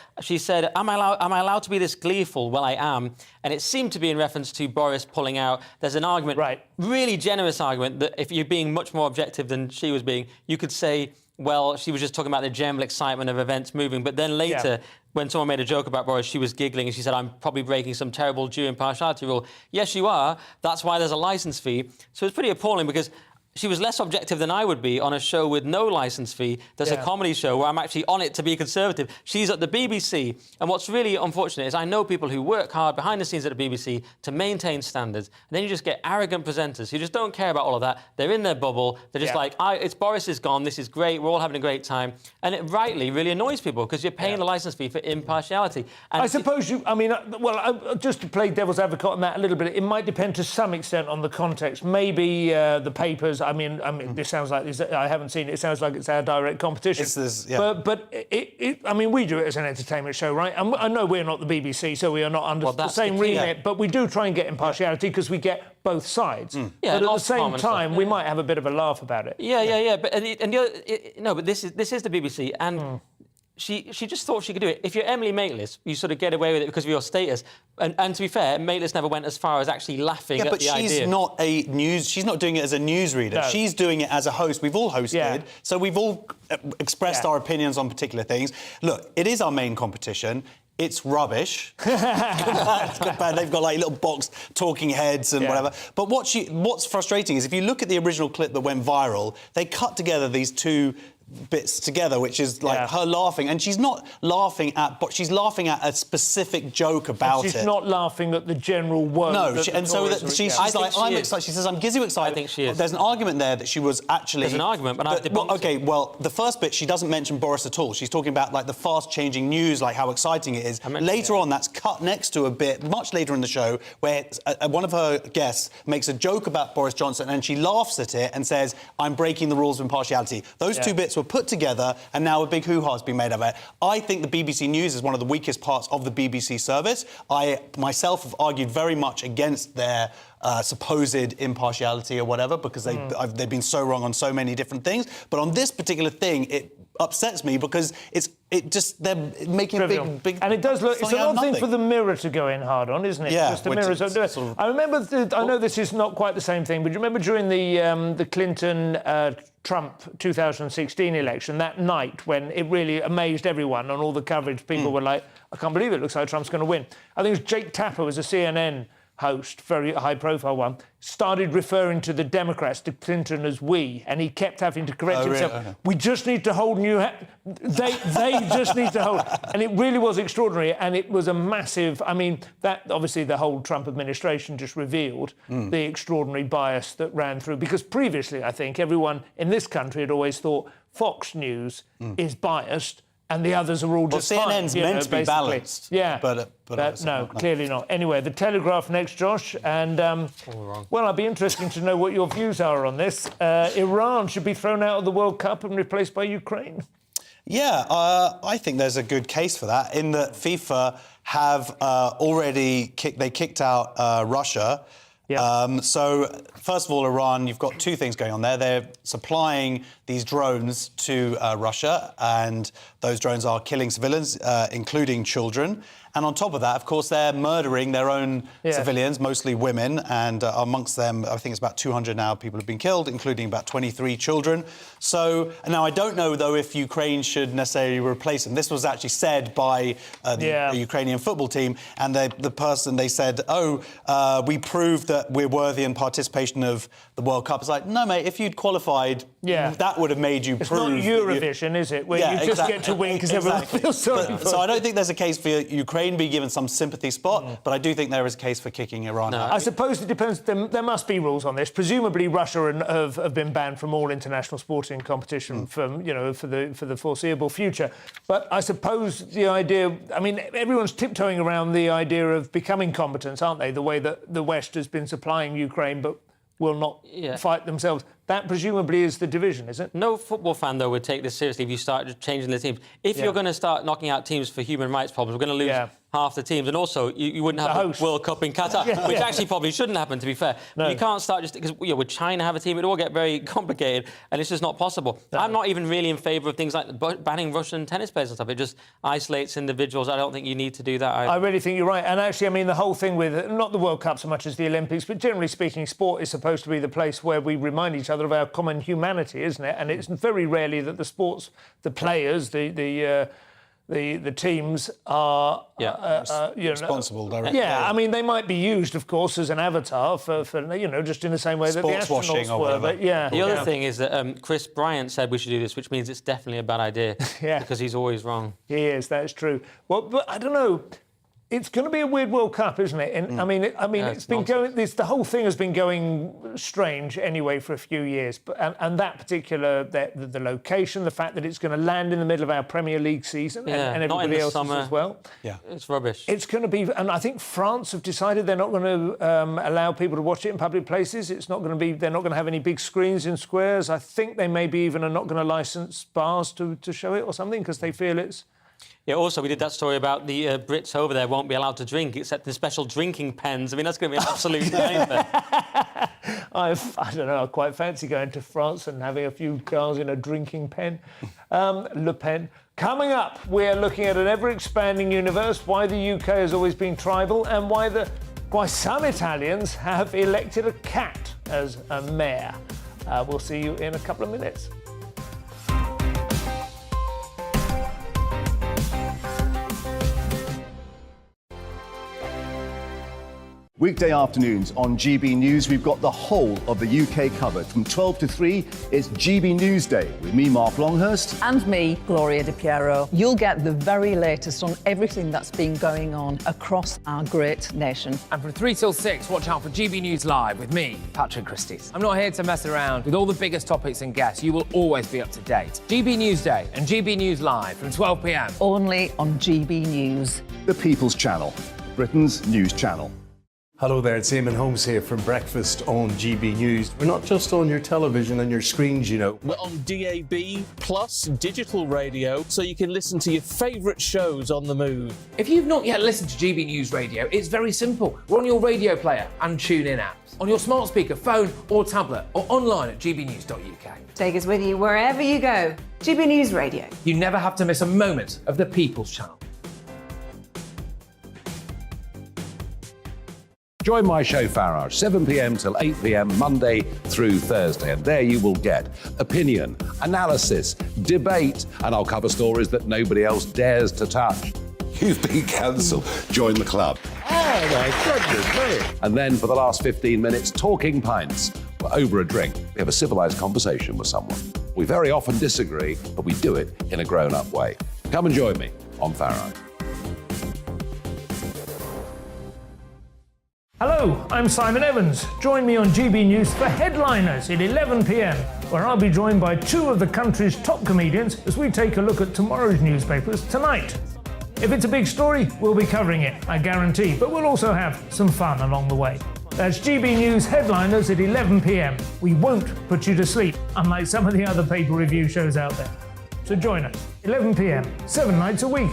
am I allowed to be this gleeful? Well, I am. And it seemed to be in reference to Boris pulling out. There's an argument, really generous argument, that if you're being much more objective than she was being, you could say, well, she was just talking about the general excitement of events moving. But then later, when someone made a joke about Boris, she was giggling and she said, I'm probably breaking some terrible due impartiality rule. Yes, you are. That's why there's a licence fee. So it's pretty appalling because she was less objective than I would be on a show with no licence fee. There's a comedy show where I'm actually on it to be conservative. She's at the BBC. And what's really unfortunate is I know people who work hard behind the scenes at the BBC to maintain standards. And then you just get arrogant presenters who just don't care about all of that. They're in their bubble. They're just like, it's Boris is gone. This is great. We're all having a great time. And it rightly really annoys people because you're paying the licence fee for impartiality. And I suppose just to play devil's advocate on that a little bit, it might depend to some extent on the context. Maybe the papers. I mean, this sounds like this. I haven't seen it. It sounds like it's our direct competition. But I mean, we do it as an entertainment show, right? And I know we're not the BBC, so we are not under the same remit. But we do try and get impartiality because we get both sides. But at the same time, we might have a bit of a laugh about it. Yeah. But this is the BBC, and. She just thought she could do it. If you're Emily Maitlis, you sort of get away with it because of your status. And to be fair, Maitlis never went as far as actually laughing at the idea. Yeah, but she's not doing it as a newsreader. No. She's doing it as a host. We've all hosted, so we've all expressed our opinions on particular things. Look, it is our main competition. It's rubbish. They've got like little box talking heads and whatever. But what's frustrating is if you look at the original clip that went viral, they cut together these 2 bits together, which is like her laughing, and she's not laughing at, but she's laughing at a specific joke about it. She's not laughing at the general word. No, she's like, I'm excited. She says, I'm gizzy excited. I think she is. There's an argument there that she was actually. There's an argument, but I've debunked it. Well, the first bit she doesn't mention Boris at all. She's talking about like the fast-changing news, like how exciting it is. Later on, that's cut next to a bit much later in the show where one of her guests makes a joke about Boris Johnson, and she laughs at it and says, "I'm breaking the rules of impartiality." Those 2 bits were put together, and now a big hoo-ha has been made of it. I think the BBC News is one of the weakest parts of the BBC service. I myself have argued very much against their supposed impartiality or whatever because they've been so wrong on so many different things. But on this particular thing, it upsets me because they're making big. And it does look. It's an odd thing for the Mirror to go in hard on, isn't it? Yeah. Just the Mirror. I remember. I know this is not quite the same thing, but you remember during the Clinton. Trump 2016 election, that night when it really amazed everyone on all the coverage, people were like, I can't believe it, looks like Trump's going to win. I think it was Jake Tapper, was a CNN host, very high-profile one, started referring to the Democrats, to Clinton, as we, and he kept having to correct himself. Really? Okay. We just need to hold they just need to hold. And it really was extraordinary, and it was a massive... I mean, that obviously the whole Trump administration just revealed the extraordinary bias that ran through, because previously, I think, everyone in this country had always thought Fox News is biased, and the others are all just CNN's meant to be balanced. Yeah, but no, clearly not. Anyway, the Telegraph next, Josh, and well, I'd be interested to know what your views are on this. Iran should be thrown out of the World Cup and replaced by Ukraine. Yeah, I think there's a good case for that. In that FIFA have already kicked out Russia. Yeah. So, first of all, Iran, you've got 2 things going on there. They're supplying these drones to Russia, and those drones are killing civilians, including children. And on top of that, of course, they're murdering their own civilians, mostly women, and amongst them, I think it's about 200 now people have been killed, including about 23 children. So, now I don't know, though, if Ukraine should necessarily replace them. This was actually said by the Ukrainian football team, and the person, they said, we proved that we're worthy in participation of the World Cup. It's like, no, mate, if you'd qualified, that would have made you prove. It's not Eurovision, is it? Where you just get to win because everyone feels sorry for So I don't think there's a case for Ukraine being given some sympathy spot, but I do think there is a case for kicking Iran out. I suppose it depends. There must be rules on this. Presumably, Russia have been banned from all international sporting competition for the foreseeable future. But I suppose the idea, I mean, everyone's tiptoeing around the idea of becoming combatants, aren't they? The way that the West has been supplying Ukraine, but will not fight themselves. That presumably is the division, is it? No football fan, though, would take this seriously if you start changing the teams. If you're going to start knocking out teams for human rights problems, we're going to lose half the teams. And also, you wouldn't have the World Cup in Qatar, which actually probably shouldn't happen, to be fair. No. You can't start just... Because would China have a team? It all get very complicated, and it's just not possible. No. I'm not even really in favour of things like banning Russian tennis players and stuff. It just isolates individuals. I don't think you need to do that either. I really think you're right. And actually, I mean, the whole thing with... Not the World Cup so much as the Olympics, but generally speaking, sport is supposed to be the place where we remind each other of our common humanity, isn't it? And it's very rarely that the players, the teams are responsible directly. Yeah, I mean, they might be used, of course, as an avatar for just in the same way that the astronauts were. But the other thing is that Chris Bryant said we should do this, which means it's definitely a bad idea. Because he's always wrong. He is. That is true. Well, but I don't know. It's going to be a weird World Cup, isn't it? And I mean, it's been going. The whole thing has been going strange anyway for a few years. But and that particular the location, the fact that it's going to land in the middle of our Premier League season and everybody else's as well. Yeah, it's rubbish. It's going to be, and I think France have decided they're not going to allow people to watch it in public places. It's not going to be. They're not going to have any big screens in squares. I think they maybe even are not going to license bars to show it or something because they feel it's. Yeah, also, we did that story about the Brits over there won't be allowed to drink except in special drinking pens. I mean, that's going to be an absolute nightmare. I don't know, I quite fancy going to France and having a few cars in a drinking pen. Le Pen. Coming up, we're looking at an ever-expanding universe, why the UK has always been tribal, and why some Italians have elected a cat as a mayor. We'll see you in a couple of minutes. Weekday afternoons on GB News, we've got the whole of the UK covered. From 12 to 3, it's GB News Day with me, Mark Longhurst. And me, Gloria Di Piero. You'll get the very latest on everything that's been going on across our great nation. And from 3 till 6, watch out for GB News Live with me, Patrick Christys. I'm not here to mess around with all the biggest topics and guests. You will always be up to date. GB News Day and GB News Live from 12 p.m. Only on GB News. The People's Channel, Britain's news channel. Hello there, it's Eamon Holmes here from Breakfast on GB News. We're not just on your television and your screens, you know. We're on DAB plus digital radio, so you can listen to your favourite shows on the move. If you've not yet listened to GB News Radio, it's very simple. We're on your radio player and TuneIn apps, on your smart speaker, phone or tablet, or online at gbnews.uk. Take us with you wherever you go. GB News Radio. You never have to miss a moment of the People's Channel. Join my show Farage, 7 p.m. till 8 p.m. Monday through Thursday. And there you will get opinion, analysis, debate, and I'll cover stories that nobody else dares to touch. You've been cancelled. Join the club. Oh, my goodness me. And then for the last 15 minutes, talking pints. Over a drink, we have a civilised conversation with someone. We very often disagree, but we do it in a grown-up way. Come and join me on Farage. Hello, I'm Simon Evans. Join me on GB News for Headliners at 11 p.m, where I'll be joined by two of the country's top comedians as we take a look at tomorrow's newspapers tonight. If it's a big story, we'll be covering it, I guarantee, but we'll also have some fun along the way. That's GB News Headliners at 11 p.m. We won't put you to sleep, unlike some of the other paper review shows out there. So join us, 11 p.m, 7 nights a week.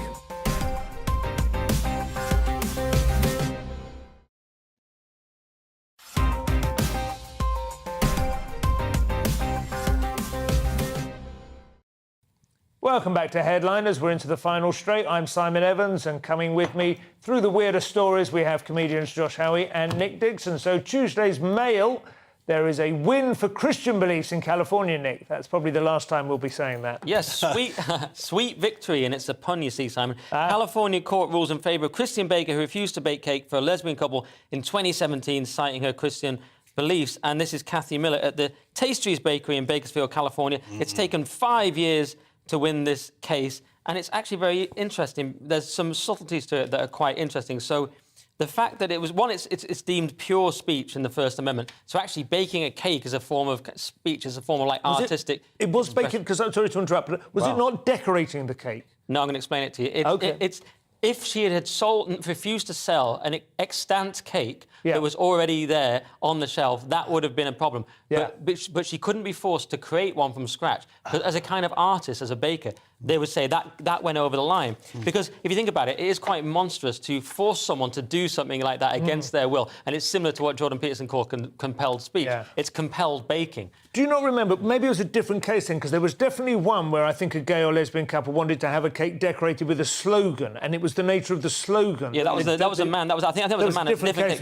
Welcome back to Headliners. We're into the final straight. I'm Simon Evans, and coming with me through the weirdest stories, we have comedians Josh Howie and Nick Dixon. So Tuesday's Mail there is a win for Christian beliefs in California, Nick. That's probably the last time we'll be saying that. Yes, sweet victory, and it's a pun, you see, Simon. California court rules in favour of Christian Baker, who refused to bake cake for a lesbian couple in 2017, citing her Christian beliefs. And this is Kathy Miller at the Tastries Bakery in Bakersfield, California. It's taken 5 years to win this case, and it's actually very interesting. There's some subtleties to it that are quite interesting. So the fact that it was, one, it's deemed pure speech in the First Amendment. So actually baking a cake is a form of speech, is a form of, like, artistic... It was baking, because I'm sorry to interrupt, but was it not decorating the cake? No, I'm going to explain it to you. If she had refused to sell an extant cake that was already there on the shelf, that would have been a problem. But she couldn't be forced to create one from scratch. But as a kind of artist, as a baker, they would say that went over the line. Because if you think about it, it is quite monstrous to force someone to do something like that against their will. And it's similar to what Jordan Peterson called compelled speech. It's compelled baking. Do you not remember? Maybe it was a different case then, because there was definitely one where I think a gay or lesbian couple wanted to have a cake decorated with a slogan, and it was the nature of the slogan. Yeah, that was a man. I think that was a man.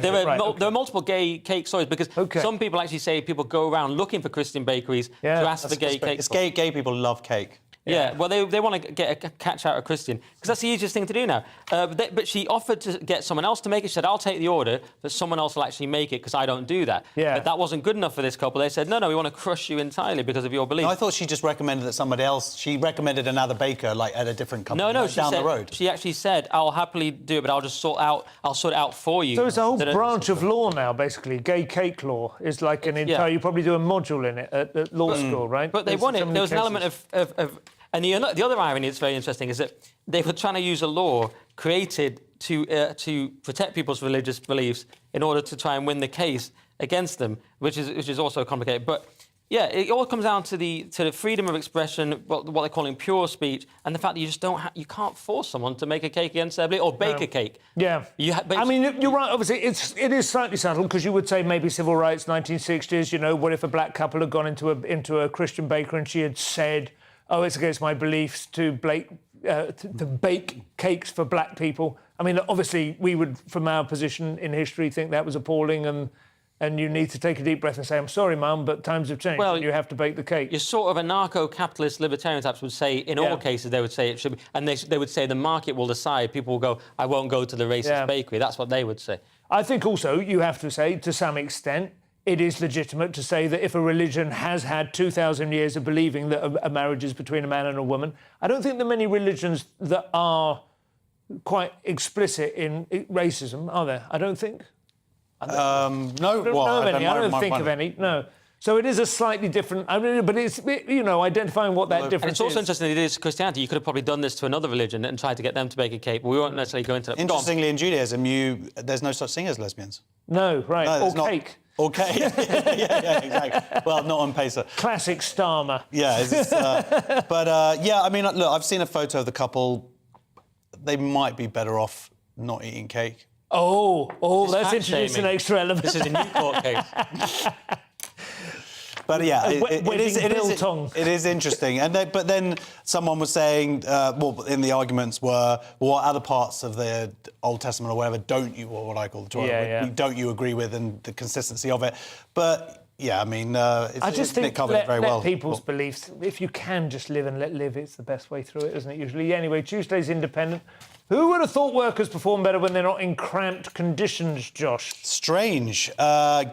There are multiple gay cake stories, because some people actually say people go around looking for Christian bakeries to ask for gay cake. It's gay people love cake. Yeah, well, they want to get a catch out of Christian, because that's the easiest thing to do now. But she offered to get someone else to make it. She said, I'll take the order, but someone else will actually make it, because I don't do that. But that wasn't good enough for this couple. They said, no, we want to crush you entirely because of your beliefs. No, I thought she just recommended that somebody else... She recommended another baker, like, at a different company, down the road. She actually said, I'll happily do it, but I'll sort it out for you. So it's a whole branch of law now, basically. Gay cake law is like an entire... You probably do a module in it at law school, right? But they won it. There was an element of and the other irony that's very interesting is that they were trying to use a law created to protect people's religious beliefs in order to try and win the case against them, which is also complicated. But yeah, it all comes down to the freedom of expression, what they're calling pure speech, and the fact that you just you can't force someone to make a cake against their belief or bake a cake. Yeah, I mean, you're right. Obviously, it is slightly subtle, because you would say maybe civil rights, 1960s. You know, what if a black couple had gone into a Christian baker and she had said, oh, it's against my beliefs to bake cakes for black people. I mean, obviously, we would, from our position in history, think that was appalling, and you need to take a deep breath and say, I'm sorry, Mum, but times have changed, and you have to bake the cake. You're sort of anarcho-capitalist libertarian types would say, in all cases, they would say it should be, and they would say the market will decide. People will go, I won't go to the racist bakery. That's what they would say. I think also, you have to say, to some extent, it is legitimate to say that if a religion has had 2,000 years of believing that a marriage is between a man and a woman, I don't think there are many religions that are quite explicit in racism, are there? I don't think. No, I don't think of any. No. So it is a slightly different... I mean, but it's, you know, identifying what that difference is. And it's also interesting that it is Christianity. You could have probably done this to another religion and tried to get them to bake a cake, but we won't necessarily go into that. Interestingly, in Judaism, there's no such thing as lesbians. No, right. No, or cake. Or cake. yeah, exactly. Well, not on Pesach. Classic Starmer. Yeah. Yeah, I mean, look, I've seen a photo of the couple. They might be better off not eating cake. Let's introduce an extra element. This is a new court case. But yeah, it is interesting. But then someone was saying, in the arguments were, what other parts of the Old Testament or whatever don't you, or what I call the Torah, don't you agree with, and the consistency of it? But yeah, I mean, I just think covered very well. People's beliefs, if you can just live and let live, it's the best way through it, isn't it? Usually, anyway. Tuesday's Independent. Who would have thought workers perform better when they're not in cramped conditions, Josh? Strange.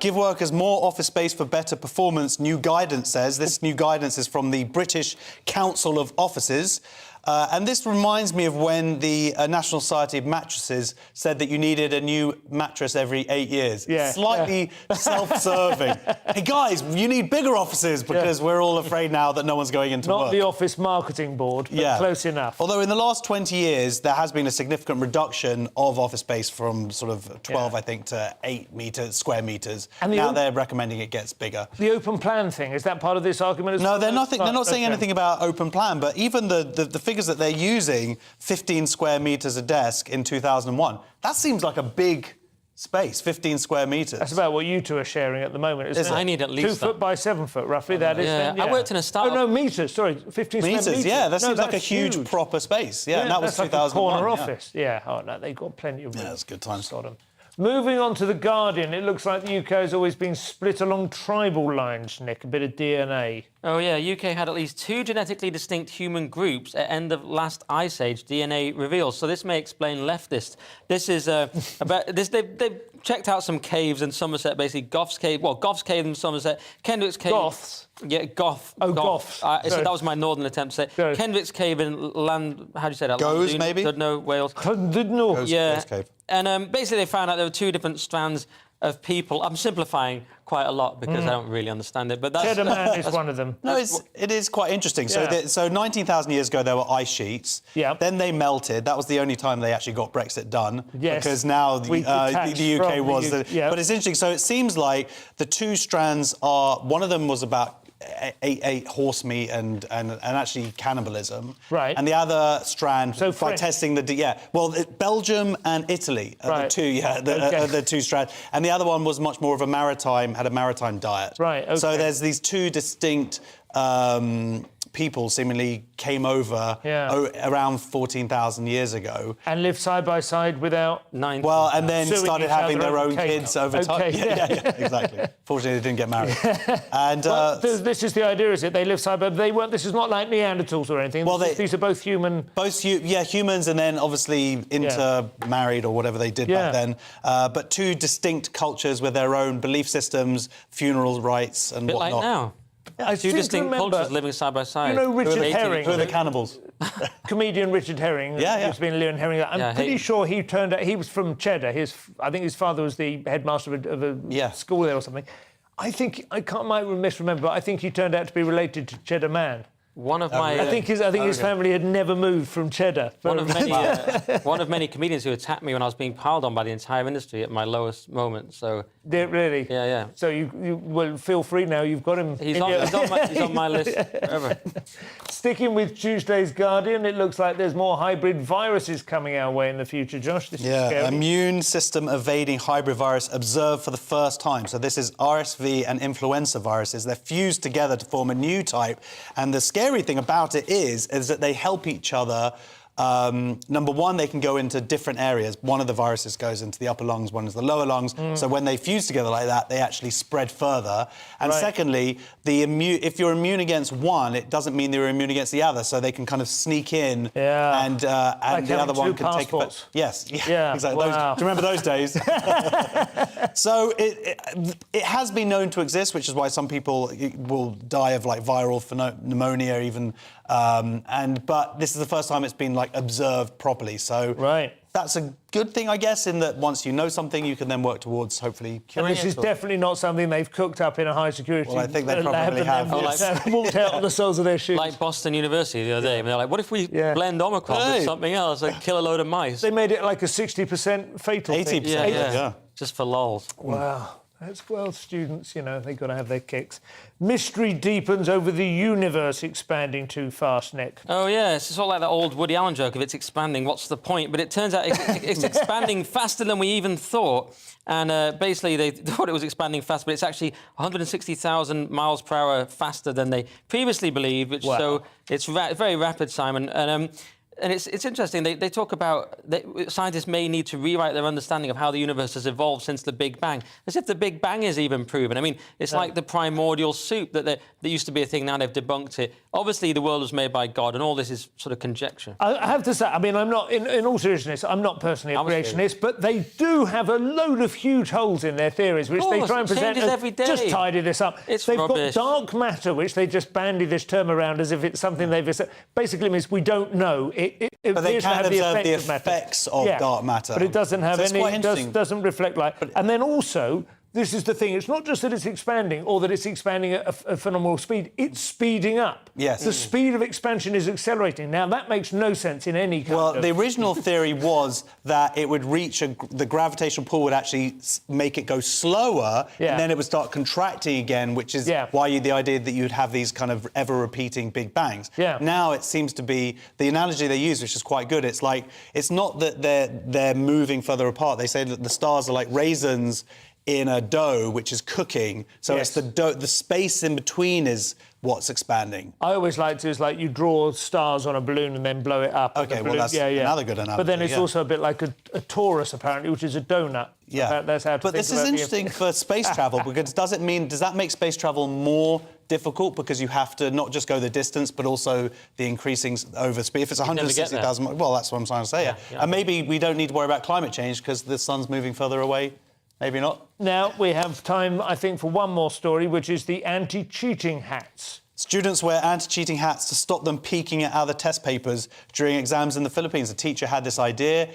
Give workers more office space for better performance, new guidance says. This new guidance is from the British Council of Offices. And this reminds me of when the National Society of Mattresses said that you needed a new mattress every 8 years. Yeah, Slightly self-serving. Hey, guys, you need bigger offices because we're all afraid now that no one's going into work. Not the office marketing board, but close enough. Although in the last 20 years, there has been a significant reduction of office space from sort of 12, I think, to 8 square metres. And now they're recommending it gets bigger. The open plan thing, is that part of this argument as well? No, they're not saying anything about open plan, but even the figures that they're using, 15 square metres a desk in 2001, that seems like a big space, 15 square metres. That's about what you two are sharing at the moment, isn't it? I need at least 2 foot by 7 foot, roughly, that is. Yeah. I worked in a startup... Oh, no, metres, sorry, 15 square metres. Yeah, that seems like a huge proper space. Yeah, and that was 2001. Like a corner office. Yeah, oh, no, they've got plenty of room. Yeah, that's good times. Moving on to The Guardian, it looks like the UK has always been split along tribal lines, Nick, a bit of DNA. Oh, yeah, UK had at least 2 genetically distinct human groups at end of last ice age, DNA reveals. So this may explain leftists. This is about this. They've checked out some caves in Somerset, basically Goth's Cave. Well, Goth's Cave in Somerset, Kendrick's Cave. Goths? Yeah, Goth. Oh, Goth. Goths. So that was my northern attempt to say. Kendrick's Cave in Land. How do you say that? Goes, Landune, maybe? Dudno, Wales. Dudno. Yeah. Goes Cave. And basically, they found out there were 2 different strands of people. I'm simplifying quite a lot because I don't really understand it, but that's... Cheddar Man is one of them. No, it is quite interesting. Yeah. So 19,000 years ago, there were ice sheets. Yeah. Then they melted. That was the only time they actually got Brexit done. Yes. Because now the UK was... Yeah. But it's interesting. So it seems like the 2 strands are... One of them was about ate horse meat and actually cannibalism. Right. And the other strand, So by French. testing the... Belgium and Italy are the 2, are the 2 strands. And the other one was much more of a maritime diet. Right, okay. So there's these 2 distinct people seemingly came over around 14,000 years ago. And lived side by side without... Well, and then suing started each having other their over own cake. kids over time. Okay, Yeah, exactly. Fortunately, they didn't get married. And well, this is the idea, is it? They live side by... They weren't... This is not like Neanderthals or anything. Well, these are both human... humans, and then obviously intermarried or whatever they did back then. But 2 distinct cultures with their own belief systems, funeral rites and bit whatnot. like now. I 2 distinct cultures living side by side. You know Richard Herring? Who are the cannibals? Comedian Richard Herring. Who's been Leon Herring. I'm pretty sure he turned out... He was from Cheddar. I think his father was the headmaster of a school there or something. I might misremember, but I think he turned out to be related to Cheddar Man. One of my... I think his family had never moved from Cheddar. One of many comedians who attacked me when I was being piled on by the entire industry at my lowest moment. So really? Yeah. So you well, feel free now. You've got him. He's on my list forever. Sticking with Tuesday's Guardian, it looks like there's more hybrid viruses coming our way in the future. Josh, this is scary. Immune system evading hybrid virus observed for the first time. So this is RSV and influenza viruses. They're fused together to form a new type, and the scary thing about it is that they help each other. Number one, they can go into different areas. One of the viruses goes into the upper lungs, one is the lower lungs. So when they fuse together like that, they actually spread further. And secondly, if you're immune against one, it doesn't mean you're immune against the other. So they can kind of sneak in, and like the other one can passports. take. Yes, exactly. Wow. Do you remember those days? So it has been known to exist, which is why some people will die of like viral pneumonia, even. But this is the first time it's been observed properly. So that's a good thing, I guess, in that once you know something, you can then work towards hopefully curing it. And this is definitely not something they've cooked up in a high security lab. Well, I think they probably have. Walked out on the soles of their shoes. Like Boston University the other day, and they're like, what if we blend Omicron with something else and kill a load of mice? They made it like a 60% fatal 80%, yeah. Just for lols. Wow. Students, they've got to have their kicks. Mystery deepens over the universe expanding too fast, Nick. Oh, yeah, it's sort of like that old Woody Allen joke, if it's expanding, what's the point? But it turns out it's expanding faster than we even thought. And basically, they thought it was expanding fast, but it's actually 160,000 miles per hour faster than they previously believed, which so it's very rapid, Simon. And it's interesting. They talk about scientists may need to rewrite their understanding of how the universe has evolved since the Big Bang, as if the Big Bang is even proven. I mean, it's like the primordial soup that used to be a thing. Now they've debunked it. Obviously, the world was made by God, and all this is sort of conjecture. I have to say, I mean, I'm not, in all seriousness, I'm not personally a creationist, but they do have a load of huge holes in their theories, which they try and present as every day. Just tidy this up. It's They've rubbish. got dark matter, which they just bandy this term around as if it's something basically means we don't know. But they can observe the effects of dark matter. But it doesn't have any... It doesn't reflect light. And then also, this is the thing, it's not just that it's expanding or that it's expanding at a phenomenal speed, it's speeding up. Yes. The speed of expansion is accelerating. Now, that makes no sense in any kind of... the original theory was that it would reach the gravitational pull would actually make it go slower, and then it would start contracting again, which is why the idea that you'd have these kind of ever-repeating Big Bangs. Now it seems to be, the analogy they use, which is quite good, it's like, it's not that they're moving further apart. They say that the stars are like raisins in a dough which is cooking, so it's the dough, the space in between is what's expanding? I always like to, is like you draw stars on a balloon and then blow it up. Okay, well, that's another good analogy. But then it's also a bit like a torus, apparently, which is a donut. Yeah. That's how to But this is interesting for space travel, because does that make space travel more difficult because you have to not just go the distance but also the increasing over speed? If it's 160,000, well, that's what I'm trying to say. Yeah. And maybe we don't need to worry about climate change because the sun's moving further away. Maybe not. Now we have time, I think, for one more story, which is the anti-cheating hats. Students wear anti-cheating hats to stop them peeking at other test papers during exams in the Philippines. A teacher had this idea.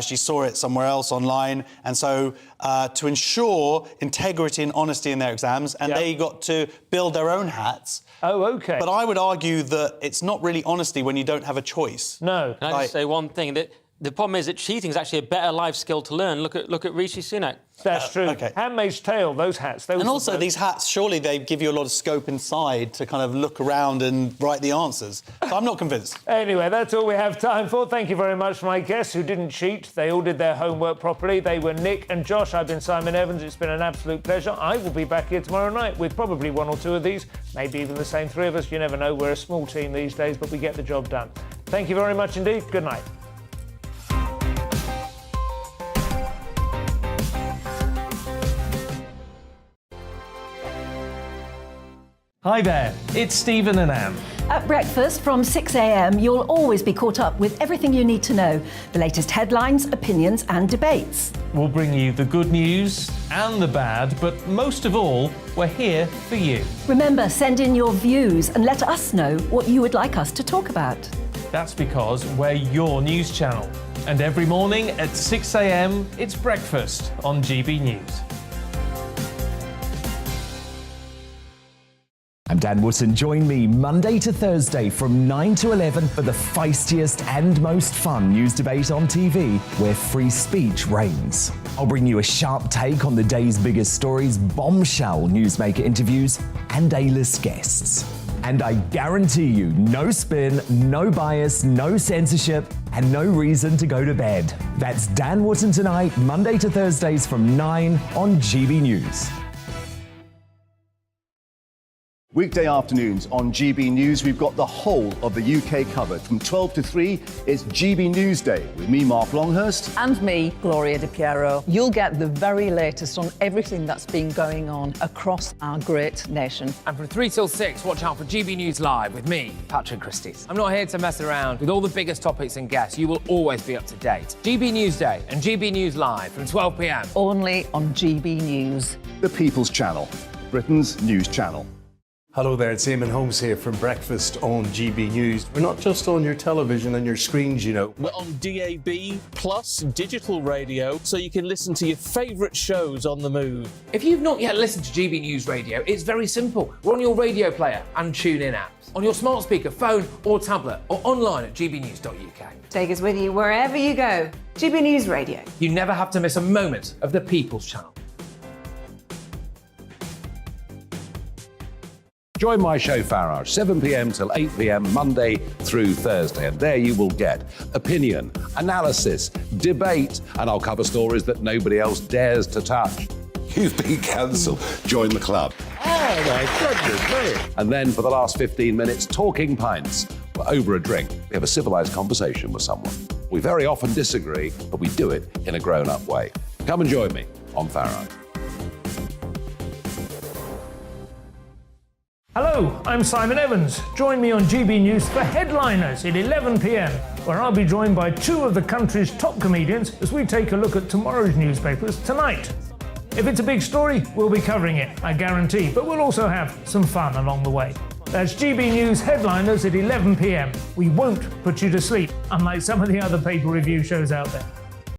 She saw it somewhere else online. And so to ensure integrity and honesty in their exams, and they got to build their own hats. Oh, OK. But I would argue that it's not really honesty when you don't have a choice. No. Can I just say one thing? The problem is that cheating is actually a better life skill to learn. Look at Rishi Sunak. That's true. Okay. Handmaid's Tale, those hats. And also these hats, surely they give you a lot of scope inside to kind of look around and write the answers. So I'm not convinced. Anyway, that's all we have time for. Thank you very much for my guests who didn't cheat. They all did their homework properly. They were Nick and Josh. I've been Simon Evans. It's been an absolute pleasure. I will be back here tomorrow night with probably one or two of these, maybe even the same three of us. You never know. We're a small team these days, but we get the job done. Thank you very much indeed. Good night. Hi there, it's Stephen and Anne. At breakfast from 6 a.m, you'll always be caught up with everything you need to know, the latest headlines, opinions and debates. We'll bring you the good news and the bad, but most of all, we're here for you. Remember, send in your views and let us know what you would like us to talk about. That's because we're your news channel. And every morning at 6 a.m, it's breakfast on GB News. I'm Dan Wootton. Join me Monday to Thursday from 9 to 11 for the feistiest and most fun news debate on TV, where free speech reigns. I'll bring you a sharp take on the day's biggest stories, bombshell newsmaker interviews, and A-list guests. And I guarantee you, no spin, no bias, no censorship, and no reason to go to bed. That's Dan Wootton Tonight, Monday to Thursdays from 9 on GB News. Weekday afternoons on GB News, we've got the whole of the UK covered. From 12 to 3, it's GB News Day with me, Mark Longhurst. And me, Gloria Di Piero. You'll get the very latest on everything that's been going on across our great nation. And from 3 till 6, watch out for GB News Live with me, Patrick Christie's. I'm not here to mess around with all the biggest topics and guests. You will always be up to date. GB News Day and GB News Live from 12 p.m. Only on GB News. The People's Channel, Britain's news channel. Hello there, it's Eamon Holmes here from Breakfast on GB News. We're not just on your television and your screens, you know. We're on DAB plus digital radio, so you can listen to your favourite shows on the move. If you've not yet listened to GB News Radio, it's very simple. We're on your radio player and TuneIn apps, on your smart speaker, phone or tablet, or online at gbnews.uk. Take us with you wherever you go. GB News Radio. You never have to miss a moment of the People's Channel. Join my show Farage, 7 p.m. till 8 p.m. Monday through Thursday. And there you will get opinion, analysis, debate, and I'll cover stories that nobody else dares to touch. You've been cancelled. Join the club. Oh, my goodness me. And then for the last 15 minutes, talking pints. We're over a drink. We have a civilised conversation with someone. We very often disagree, but we do it in a grown-up way. Come and join me on Farage. Hello, I'm Simon Evans. Join me on GB News for Headliners at 11 p.m, where I'll be joined by two of the country's top comedians as we take a look at tomorrow's newspapers tonight. If it's a big story, we'll be covering it, I guarantee, but we'll also have some fun along the way. That's GB News Headliners at 11 p.m. We won't put you to sleep, unlike some of the other paper review shows out there.